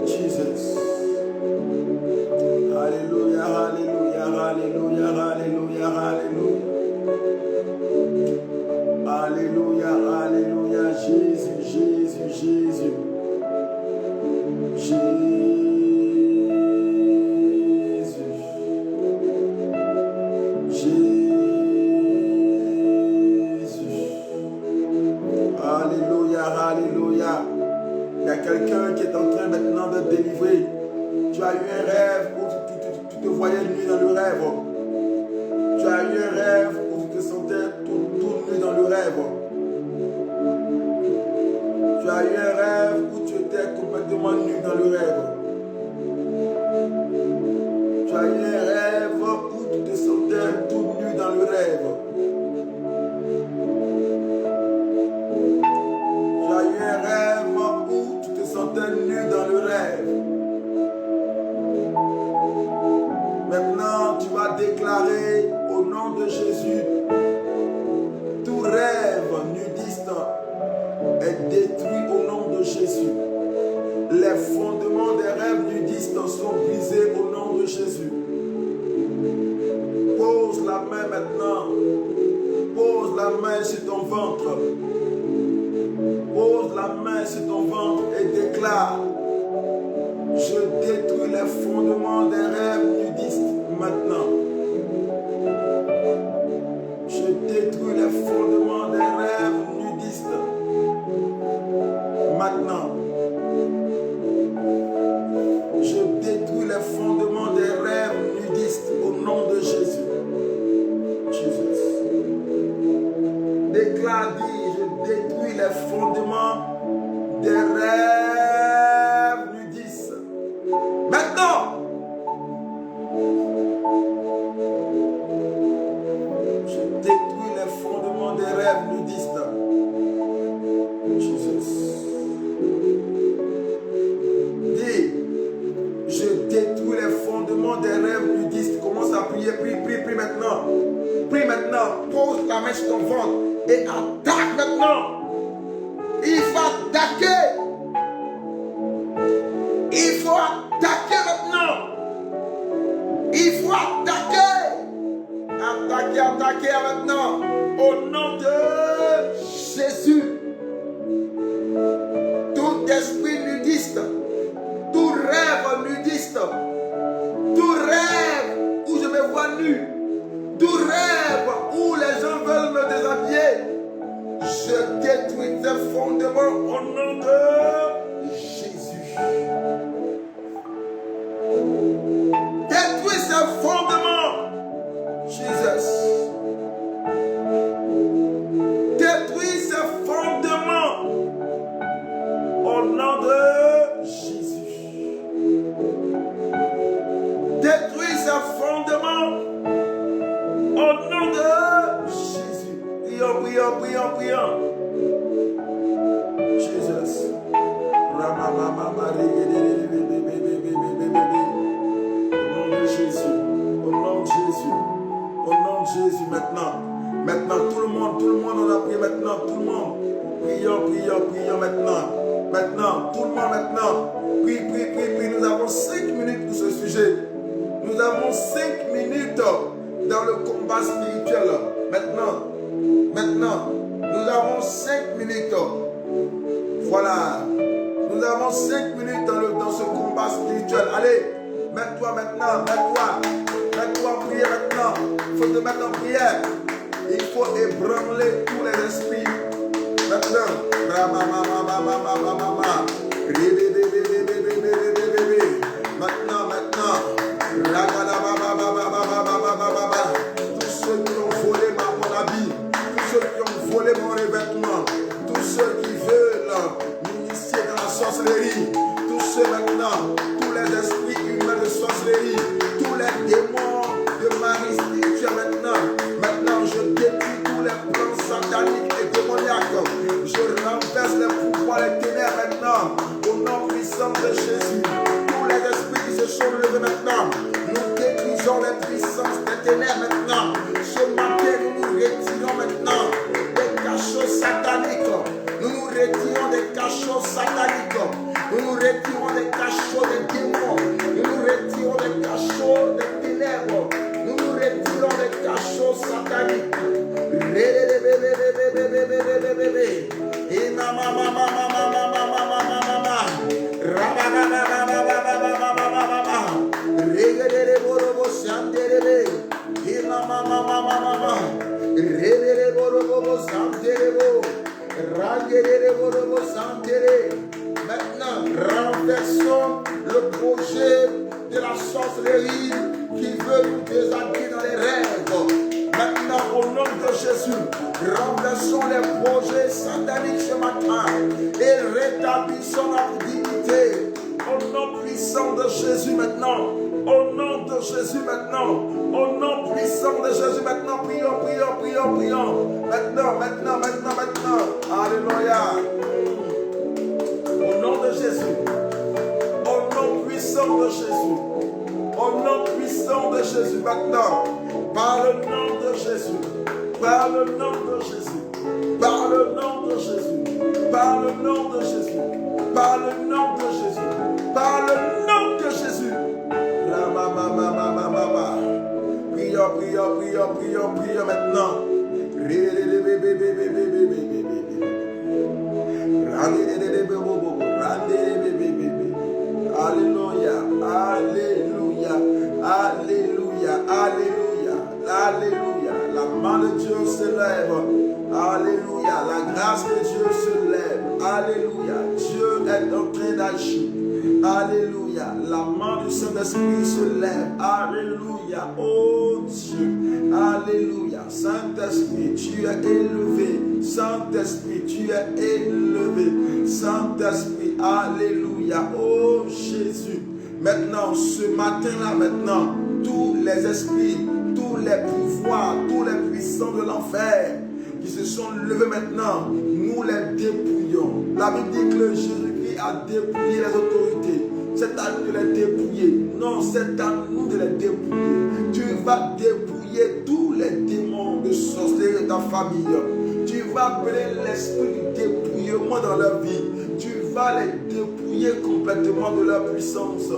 Jesus. Alléluia, alléluia, alléluia, alléluia, alléluia. Alléluia, alléluia, Jésus, Jésus, Jésus. Jésus. Jésus. Alléluia, alléluia. Il y a quelqu'un qui est en train maintenant de délivrer. Tu as eu un rêve où tu te voyais nu dans le rêve. Tu as eu un rêve où tu te sentais tout nu dans le rêve. Tu as eu un rêve où tu étais complètement nu dans le rêve. Tu as eu un rêve où tu te sentais tout nu dans le rêve. Tu as eu un rêve où tu te sentais nu dans le rêve. Maintenant, tu vas déclarer au nom de Jésus, tout rêve nudiste est détruit au nom de Jésus. Les fondements des rêves nudistes sont brisés au nom de Jésus. Pose la main maintenant. Pose la main sur ton ventre. Pose la main sur ton ventre et déclare: je détruis les fondements des rêves nudistes maintenant. Je détruis les fondements des rêves nudistes maintenant. Je détruis les fondements des rêves nudistes au nom de Jésus. Jesus. Déclare, dis, je détruis les fondements des rêves nudistes. Maintenant, je détruis les fondements des rêves nudistes. Jesus. Dis, je détruis les fondements des rêves nudistes. Commence à prier, prie maintenant. Prie maintenant, pose la main sur ton ventre et attaque maintenant. Il faut attaquer. Il faut attaquer maintenant. Il faut attaquer. Attaquer, attaquer maintenant. Au nom de Jésus. Tout esprit nudiste, tout rêve nudiste, tout rêve où je me vois nu, tout rêve où les gens les fondements. Au nom de Jésus. Prions, prions, prions, prions. Jesus. Au nom de Jésus. Au nom de Jésus. Au nom de Jésus maintenant. Maintenant, tout le monde en a prié maintenant. Tout le monde. Prions, prions, prions maintenant. Maintenant, tout le monde maintenant. Prie, prie, prie, prie. Nous avons 5 minutes pour ce sujet. Nous avons 5 minutes dans le combat spirituel. Maintenant, nous avons 5 minutes. Voilà. Nous avons 5 minutes dans ce combat spirituel. Allez, mets-toi maintenant, mets-toi en prière maintenant. Il faut te mettre en prière. Il faut ébranler tous les esprits. Maintenant, tous ceux qui ont volé mon habit, tous ceux qui ont volé mon revêtement, tous ceux qui veulent m'initier dans la sorcellerie, tous ceux maintenant, tous les esprits humains de sorcellerie, tous les démons de marie spirituelle maintenant je détruis tous les plans sataniques et démoniaques, je renverse les pouvoirs des ténèbres maintenant, au nom puissant de Jésus. Tous les esprits qui se sont levés maintenant, nous détruisons les puissances des ténèbres maintenant. Ce matin, nous nous retirons maintenant des cachots sataniques. Nous nous retirons des cachots sataniques. Nous nous retirons des cachots des démons. Nous nous retirons des cachots des ténèbres. Nous nous retirons des cachots sataniques. Maintenant, renversons le projet de la sorcellerie qui veut nous déshabiller dans les rêves. Maintenant, au nom de Jésus, renversons les projets sataniques ce matin et rétablissons la dignité. Au nom puissant de Jésus maintenant. Au nom de Jésus maintenant. Au nom puissant de Jésus maintenant. Prions, prions, prions, prions. Maintenant. Alléluia. Au nom de Jésus. Au nom puissant de Jésus. Au nom puissant de Jésus maintenant. Par le nom de Jésus. Par le nom de Jésus. Par le nom de Jésus. Par le nom de Jésus. Par le nom de Jésus. Par le nom de Jésus. Prions maintenant. Alléluia, alléluia, alléluia, alléluia, alléluia. La main de Dieu se lève. Alléluia, la grâce de Dieu se lève. Alléluia, Dieu est en train d'agir. Alléluia, la main du Saint-Esprit se lève. Alléluia, oh Dieu. Alléluia, Saint-Esprit, tu es élevé. Saint-Esprit, tu es élevé. Saint-Esprit, alléluia, oh Jésus. Maintenant, ce matin-là, maintenant, tous les esprits, tous les pouvoirs, tous les puissants de l'enfer qui se sont levés maintenant, nous les dépouillons. La Bible dit que Jésus-Christ a dépouillé les autorités. C'est à nous de les dépouiller. Non, c'est à nous de les dépouiller. Tu vas dépouiller tous les démons de sorcellerie de ta famille. Tu vas appeler l'esprit du dépouillement dans leur vie. Tu vas les dépouiller complètement de leur puissance.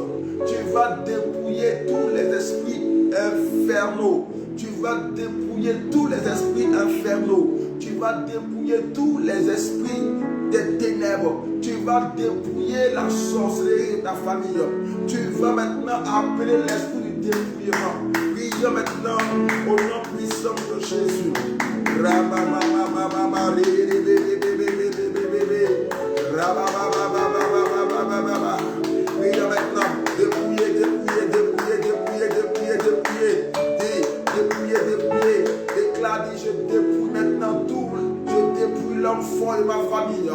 Tu vas dépouiller tous les esprits infernaux. Tu vas dépouiller tous les esprits infernaux. Tu vas dépouiller tous les esprits des ténèbres. Tu vas dépouiller la sorcellerie de ta famille. Tu vas maintenant appeler l'esprit du dépouillement. Prions maintenant au nom puissant de Jésus. Prions maintenant. Dépouiller. Déclare, dit, je dépouille maintenant tout. Je dépouille l'homme fort de ma famille.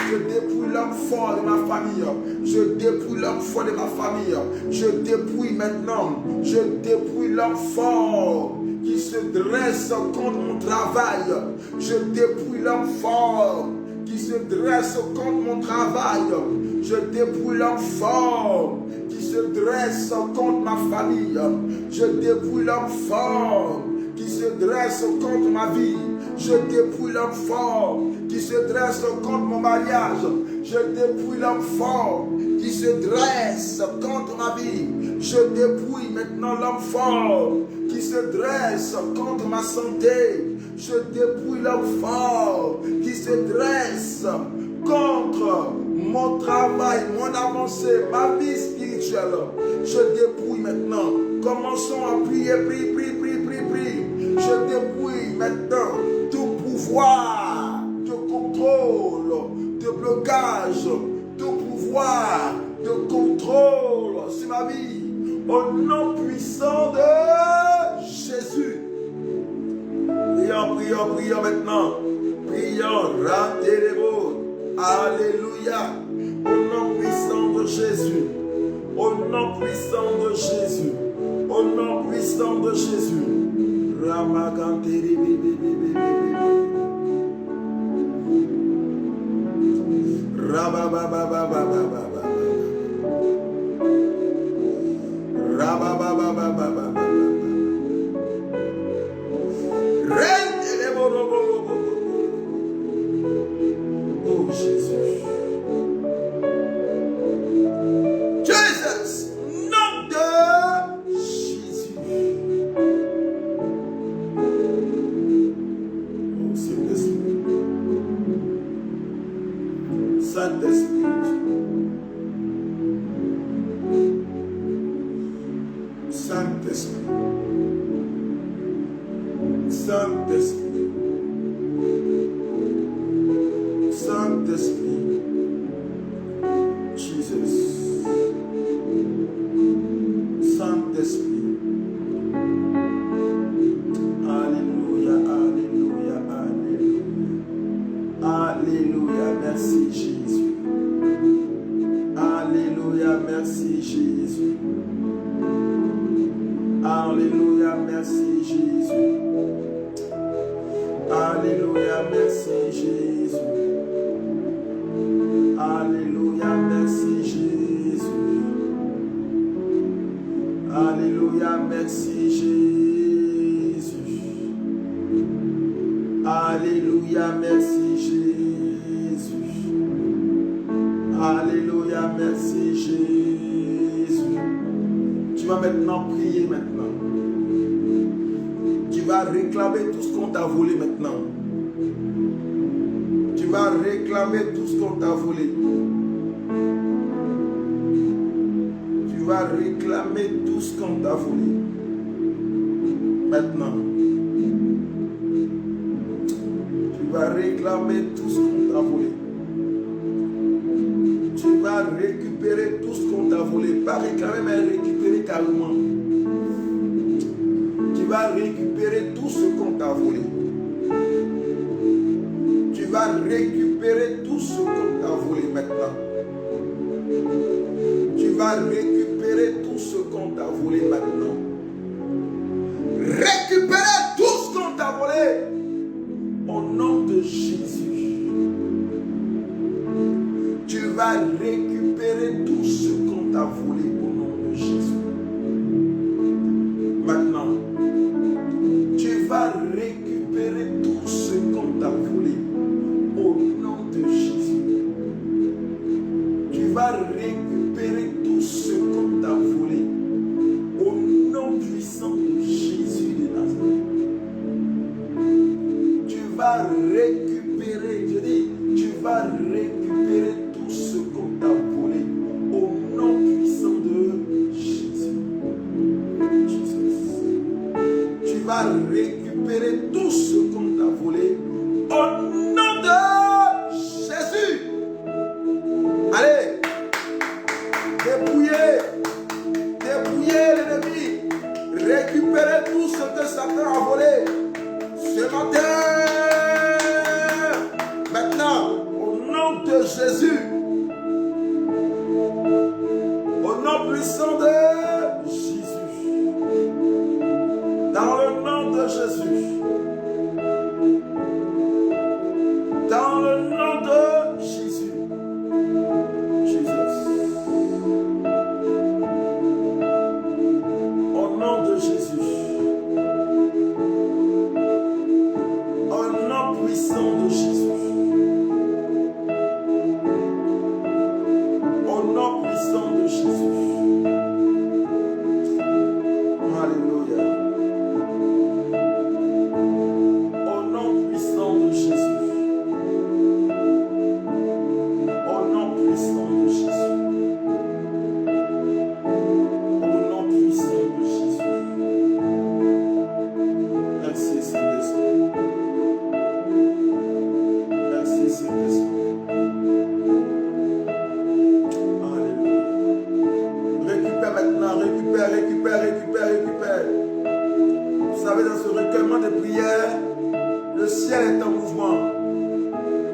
Je dépouille l'homme fort de ma famille. Je dépouille l'homme fort de ma famille. Je dépouille maintenant. Je dépouille l'homme fort qui se dresse contre mon travail. Je dépouille l'homme fort qui se dresse contre mon travail. Je dépouille l'homme fort qui se dresse contre ma famille. Je dépouille l'homme fort qui se dresse contre ma vie. Je dépouille l'homme fort qui se dresse contre mon mariage. Je dépouille l'homme fort qui se dresse contre ma vie. Je dépouille maintenant l'homme fort qui se dresse contre ma santé. Je dépouille l'homme fort qui se dresse contre mon travail, mon avancée, ma vie spirituelle. Je dépouille maintenant. Commençons à prier, prie. Je dépouille maintenant tout pouvoir de contrôle, de blocage, tout pouvoir de contrôle sur ma vie. Au nom puissant de Jésus. Prions maintenant. Prions, rendez-les-vous. Alléluia. Au nom puissant de Jésus. Au nom puissant de Jésus. Au nom puissant de Jésus. Ramaganteri. Rabababababababa. Rababababababa. Oh Jésus. Jesus, nom de Jésus. Oh Saint-Esprit. Saint-Esprit. Saint-Esprit. Saint-Esprit. Saint-Esprit. Jesus. Saint-Esprit. Alléluia, alléluia, alléluia. Alléluia, merci Jésus. Alléluia, merci Jésus. Alléluia, merci Jésus. Alléluia, merci Jésus. Alléluia, merci Jésus. Alléluia, merci Jésus. Alléluia, merci Jésus. Alléluia, merci Jésus. Tu vas maintenant prier maintenant. Tu vas réclamer tout ce qu'on t'a volé maintenant. Tu vas réclamer tout ce qu'on t'a volé. Tu vas réclamer tout ce qu'on t'a volé. Maintenant. Tu vas réclamer tout ce qu'on t'a volé. Tu vas récupérer tout ce qu'on t'a volé. Pas réclamer, mais récupérer carrément. Tu vas récupérer tout ce qu'on t'a volé. Tu vas récupérer tout ce qu'on t'a volé maintenant. Tu vas récupérer tout ce qu'on t'a volé maintenant. Récupérer tout ce qu'on t'a volé. Au nom de Jésus. Tu vas récupérer tout ce qu'on t'a volé au nom de Jésus. Maintenant, tu vas récupérer tout ce qu'on t'a volé au nom de Jésus. Tu vas récupérer tout ce qu'on t'a volé au nom puissant de Jésus de Nazareth. Tu vas récupérer, je dis, tu vas récupérer tout ce qu'on t'a volé au nom puissant de Jésus. Tu vas récupérer tout ce qu'on t'a volé au nom de Jésus. Allez, dépouillez l'ennemi, récupérez tout ce que Satan a volé ce matin. Maintenant, au nom de Jésus, puissant de Jésus. Dans le nom de Jésus. Dans le nom de Jésus. Jésus. Au nom de Jésus. Au nom puissant de Jésus. Au nom puissant de Jésus. Alléluia. Au nom puissant de Jésus. Au nom puissant de Jésus. Au nom puissant de Jésus. Merci Saint-Esprit. Merci Saint-Esprit. Alléluia. Récupère maintenant, récupère. Vous savez, dans ce recueillement de prières, le ciel est en mouvement.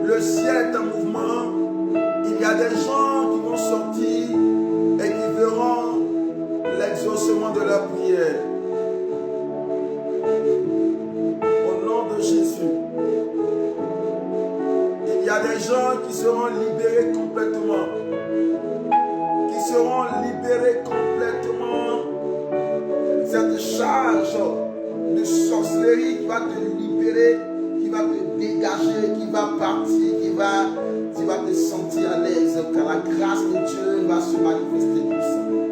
Le ciel est en mouvement. Il y a des gens qui vont sortir et qui verront l'exaucement de leur prière. Au nom de Jésus. Il y a des gens qui seront libérés complètement. Qui seront libérés complètement. Cette charge de sorcellerie qui va te libérer, qui va te dégager, qui va partir, tu vas te sentir à l'aise, car la grâce de Dieu va se manifester puissamment.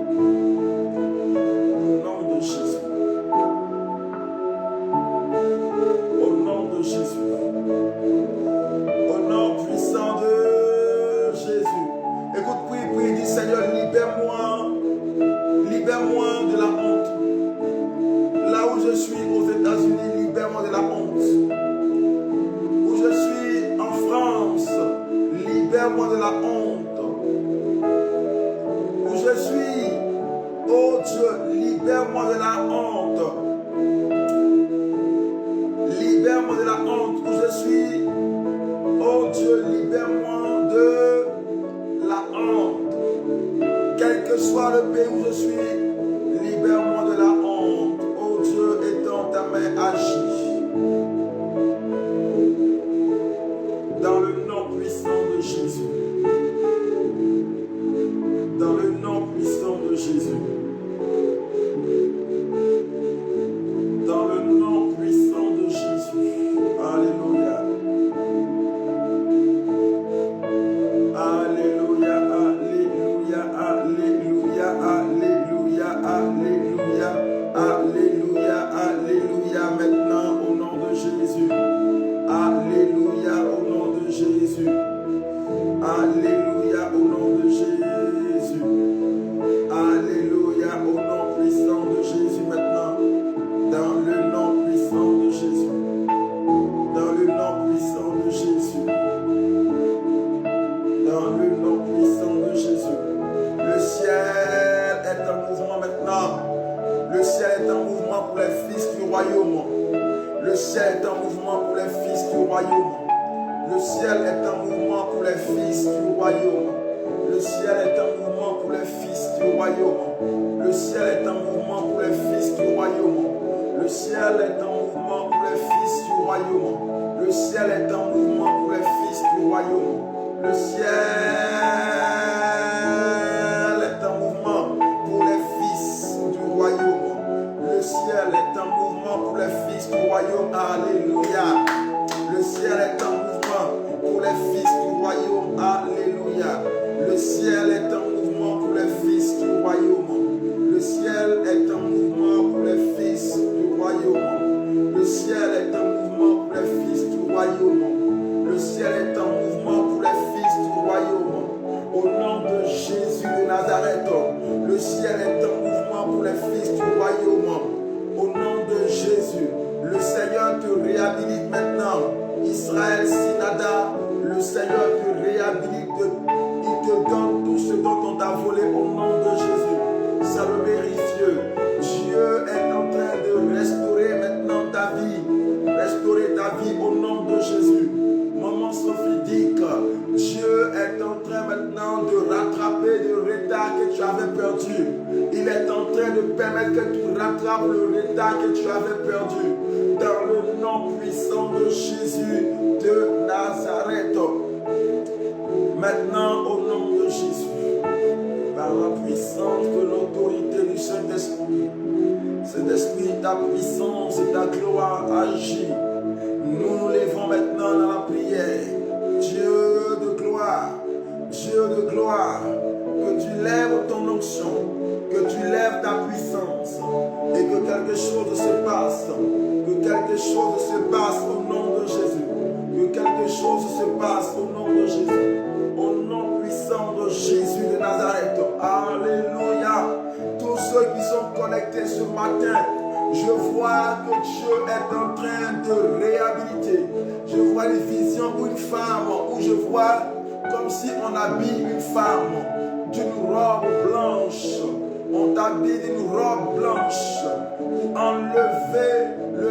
Au nom de Jésus. Au nom de Jésus. Au nom puissant de Jésus. Écoute, prie, dis Seigneur, libère-moi de la honte. Là où je suis aux États-Unis, libère-moi de la honte. Où je suis en France, libère-moi de la honte. Où je suis, oh Dieu, libère-moi de la honte. Libère-moi de la honte. Où je suis, oh Dieu, libère-moi de la honte. Quel que soit le pays où je suis, libère-moi de la honte. Oh Dieu, étends ta main, agis. Dans le nom puissant de Jésus. Dans le nom puissant de Jésus. Dans le nom puissant de Jésus. Alléluia. Alléluia, alléluia, alléluia, alléluia, alléluia, alléluia, alléluia. Maintenant, au nom de Jésus. Alléluia, au nom de Jésus. Alléluia, au nom de Jésus. Alléluia, au nom puissant de Jésus maintenant. Dans le nom puissant de Jésus. Dans le nom puissant de Jésus. Dans le nom puissant de Jésus. Le ciel est en mouvement maintenant. Le ciel est en mouvement pour les fils du royaume. Le ciel est en mouvement pour les fils du royaume. Le ciel est en mouvement pour les fils du royaume. Le ciel est en mouvement pour les fils du royaume. Le ciel est en mouvement pour les fils du royaume. Le ciel est en mouvement pour les fils du royaume. Le ciel est en mouvement pour les fils du royaume. Le ciel est en mouvement pour les fils du royaume. Le ciel est en mouvement pour les fils du royaume. Alléluia. Le ciel est en mouvement pour les fils du royaume. Alléluia. Le ciel est en mouvement pour les fils du royaume. Le ciel est en mouvement pour les fils du royaume. Le ciel est en mouvement pour les fils du royaume. Le ciel est en mouvement pour les fils du royaume. Au nom de Jésus de Nazareth, le ciel est en mouvement pour les fils du royaume. Au nom de Jésus, le Seigneur te réhabilite maintenant. Israël Sinada, le Seigneur te réhabilite. Il te donne tout ce dont on t'a volé au nom de Jésus. Salomé Rifieux, Dieu est en train de restaurer maintenant ta vie. Restaurer ta vie au nom de Jésus. Maman Sophie Dick, Dieu est en train maintenant de rattraper le retard que tu avais perdu. permettre que tu rattrapes le retard que tu avais perdu. Dans le nom puissant de Jésus de Nazareth. Maintenant, au nom de Jésus, par la puissance de l'autorité du Saint-Esprit, Saint-Esprit, ta puissance et ta gloire agit. Nous nous levons maintenant dans la prière. Dieu de gloire, que tu lèves ton onction, que tu lèves ta puissance et que quelque chose se passe, au nom de Jésus, que quelque chose se passe au nom de Jésus, au nom puissant de Jésus de Nazareth. Alléluia. Tous ceux qui sont connectés ce matin, je vois que Dieu est en train de réhabiliter. Je vois une vision où une femme, où je vois comme si on habille une femme d'une robe blanche. On t'habille d'une robe blanche pour enlever le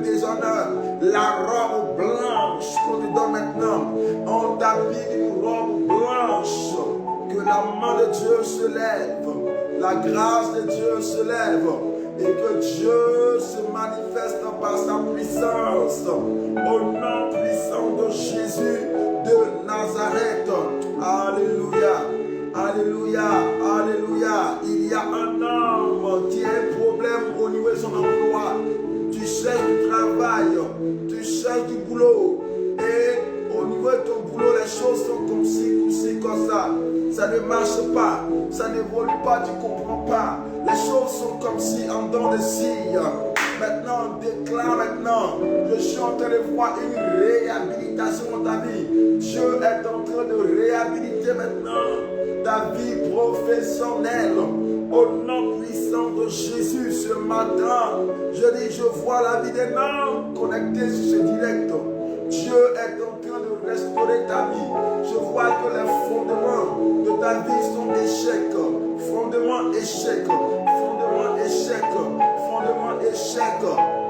déshonneur. La robe blanche qu'on te donne maintenant, on t'habille d'une robe blanche. Que la main de Dieu se lève, la grâce de Dieu se lève et que Dieu se manifeste par sa puissance. Au nom puissant de Jésus de Nazareth. Alléluia. Alléluia. Alléluia. Il y a un homme qui a un problème au niveau de son emploi. Tu cherches du travail, tu cherches du boulot et au niveau de ton boulot, les choses sont comme ci, comme ça. Ça ne marche pas, ça n'évolue pas, tu ne comprends pas. Les choses sont comme si en dents de scie. Maintenant, on déclare maintenant, je suis en train de voir une réhabilitation dans ta vie. Dieu est en train de réhabiliter maintenant ta vie professionnelle. Au nom puissant de Jésus, ce matin, je vois la vie des hommes connectés sur ce direct. Dieu est en train de restaurer ta vie. Je vois que les fondements de ta vie sont échecs. Fondement échec.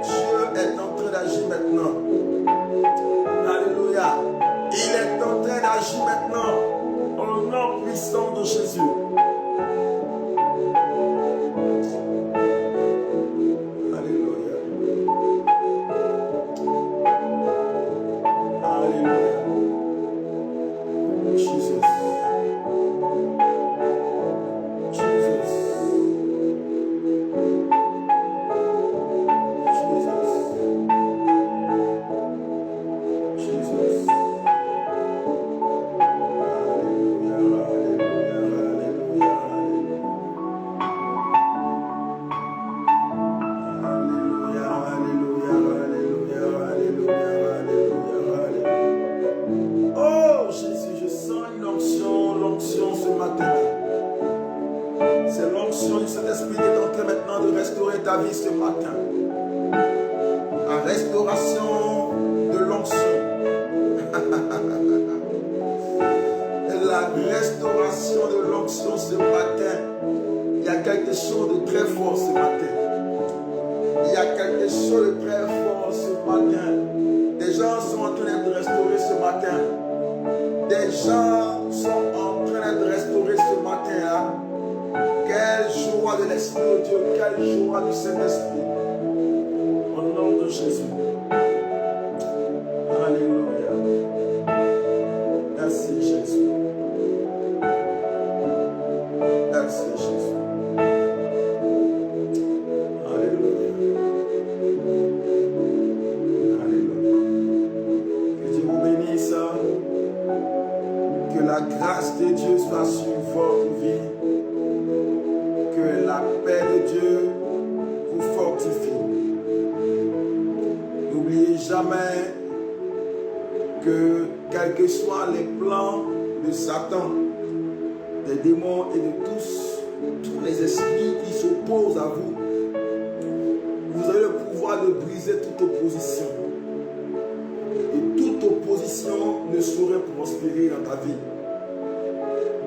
Dieu est en train d'agir maintenant. Alléluia. Il est en train d'agir maintenant. Au nom puissant de Jésus.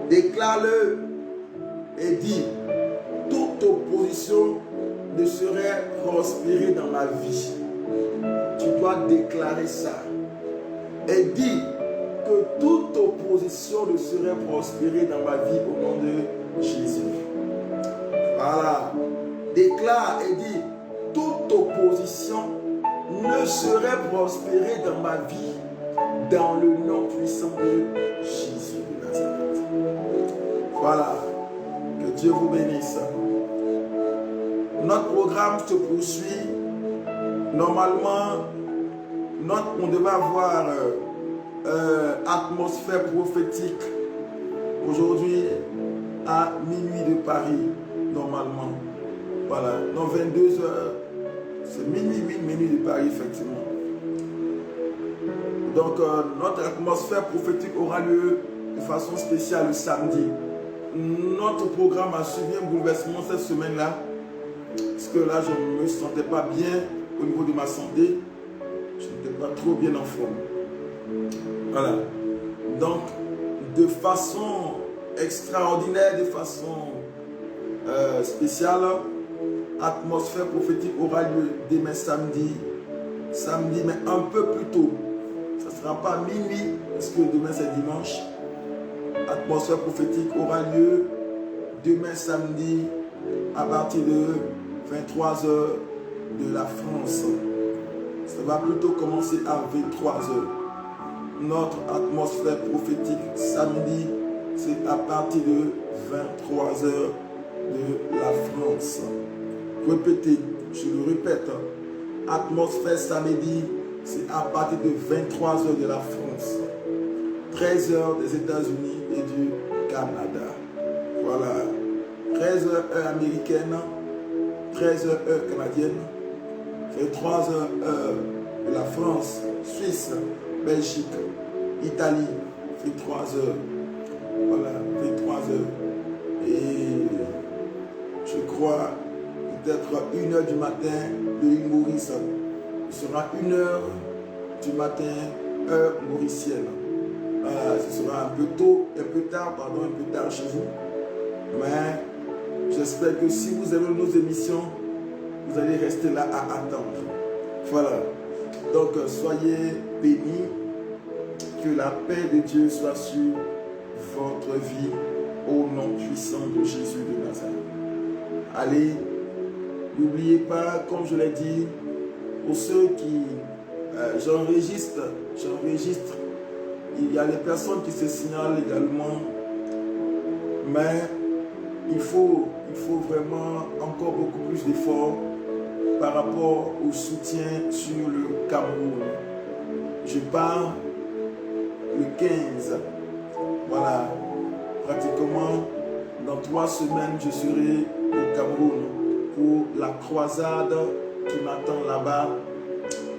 Déclare-le et dis, toute opposition ne serait prospérée dans ma vie. Tu dois déclarer ça. Et dis que toute opposition ne serait prospérée dans ma vie au nom de Jésus. Voilà. Déclare et dit, toute opposition ne saurait prospérer dans ma vie, dans le nom puissant de Jésus de Nazareth. Voilà. Que Dieu vous bénisse. Notre programme se poursuit. Normalement, on devait avoir atmosphère prophétique aujourd'hui à minuit de Paris, normalement. Voilà, dans 22 heures, c'est minuit de Paris, effectivement. Donc, notre atmosphère prophétique aura lieu de façon spéciale le samedi. Notre programme a subi un bouleversement cette semaine-là, parce que là, je ne me sentais pas bien au niveau de ma santé. Je n'étais pas trop bien en forme. Voilà. Donc, de façon extraordinaire, de façon spéciale, atmosphère prophétique aura lieu demain samedi, mais un peu plus tôt. Ça ne sera pas minuit, parce que demain c'est dimanche. Atmosphère prophétique aura lieu demain samedi à partir de 23 heures de la France. Ça va plutôt commencer à 23 heures. Notre atmosphère prophétique samedi, c'est à partir de 23 heures de la France. Répétez, je le répète, atmosphère samedi, c'est à partir de 23 heures de la France, 13 heures des États-Unis et du Canada. Voilà, 13 heures heure américaine, 13 heures heure canadienne, 23 heures heure de la France, Suisse, Belgique, Italie, 23 heures. Voilà, 23 heures. Et je crois peut-être 1 heure du matin de l'île Maurice. Ce sera 1 heure du matin, heure mauricienne. Ce sera un peu tôt, un peu tard chez vous. Mais j'espère que si vous avez nos émissions, vous allez rester là à attendre. Voilà. Donc soyez bénis. Que la paix de Dieu soit sur votre vie au nom puissant de Jésus de Nazareth. Allez, n'oubliez pas, comme je l'ai dit, pour ceux qui j'enregistre, il y a les personnes qui se signalent également, mais il faut vraiment encore beaucoup plus d'efforts par rapport au soutien sur le Cameroun. Je pars le 15, voilà, pratiquement dans 3 semaines, je serai au Cameroun pour la croisade qui m'attend là-bas,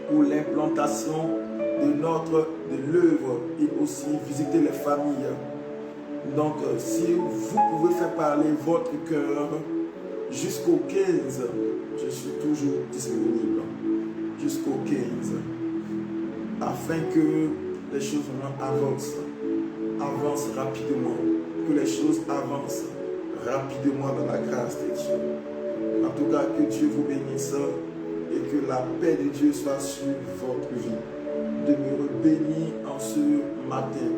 pour l'implantation de l'œuvre et aussi visiter les familles. Donc, si vous pouvez faire parler votre cœur jusqu'au 15, je suis toujours disponible jusqu'au 15, afin que les choses avancent rapidement, que les choses avancent rapidement dans la grâce de Dieu. En tout cas, que Dieu vous bénisse et que la paix de Dieu soit sur votre vie. Demeurez bénis en ce matin.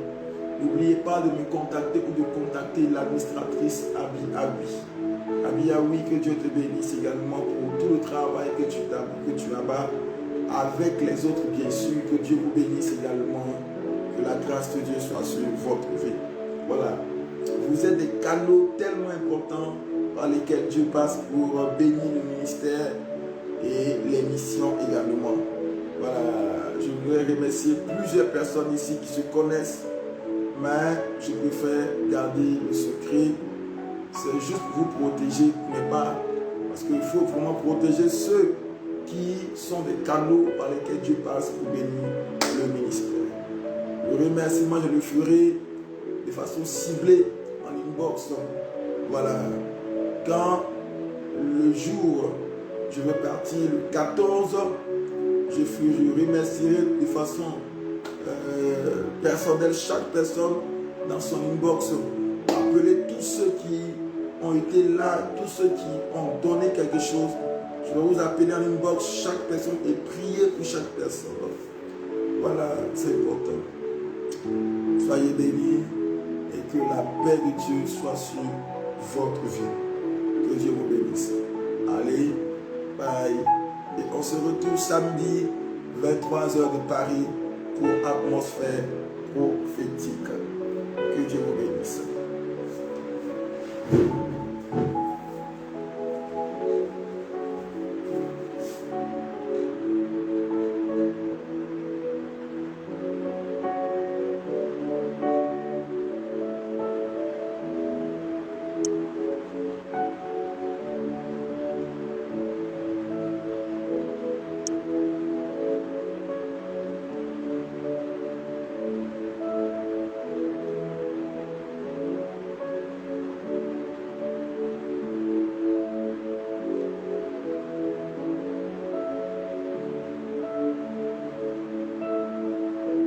N'oubliez pas de me contacter ou de contacter l'administratrice Abi Awi, que Dieu te bénisse également pour tout le travail que tu as avec les autres, bien sûr. Que Dieu vous bénisse également. Que la grâce de Dieu soit sur votre vie. Voilà. Vous êtes des canaux tellement importants par lesquels Dieu passe pour bénir le ministère et les missions également. Voilà. Je voudrais remercier plusieurs personnes ici qui se connaissent, mais je préfère garder le secret. C'est juste pour vous protéger, mais pas parce qu'il faut vraiment protéger ceux qui sont des canaux par lesquels Dieu passe pour bénir le ministère. Le remerciement, je le ferai de façon ciblée en inbox. Voilà. Quand le jour, je vais partir le 14, je remercierai de façon personnelle chaque personne dans son inbox. Appelez tous ceux qui ont été là, tous ceux qui ont donné quelque chose. Je vais vous appeler en inbox chaque personne et prier pour chaque personne. Voilà, c'est important. Soyez bénis et que la paix de Dieu soit sur votre vie. Que Que Dieu vous bénisse. Allez, bye. Et on se retrouve samedi, 23h de Paris, pour Atmosphère prophétique. Que Dieu vous bénisse.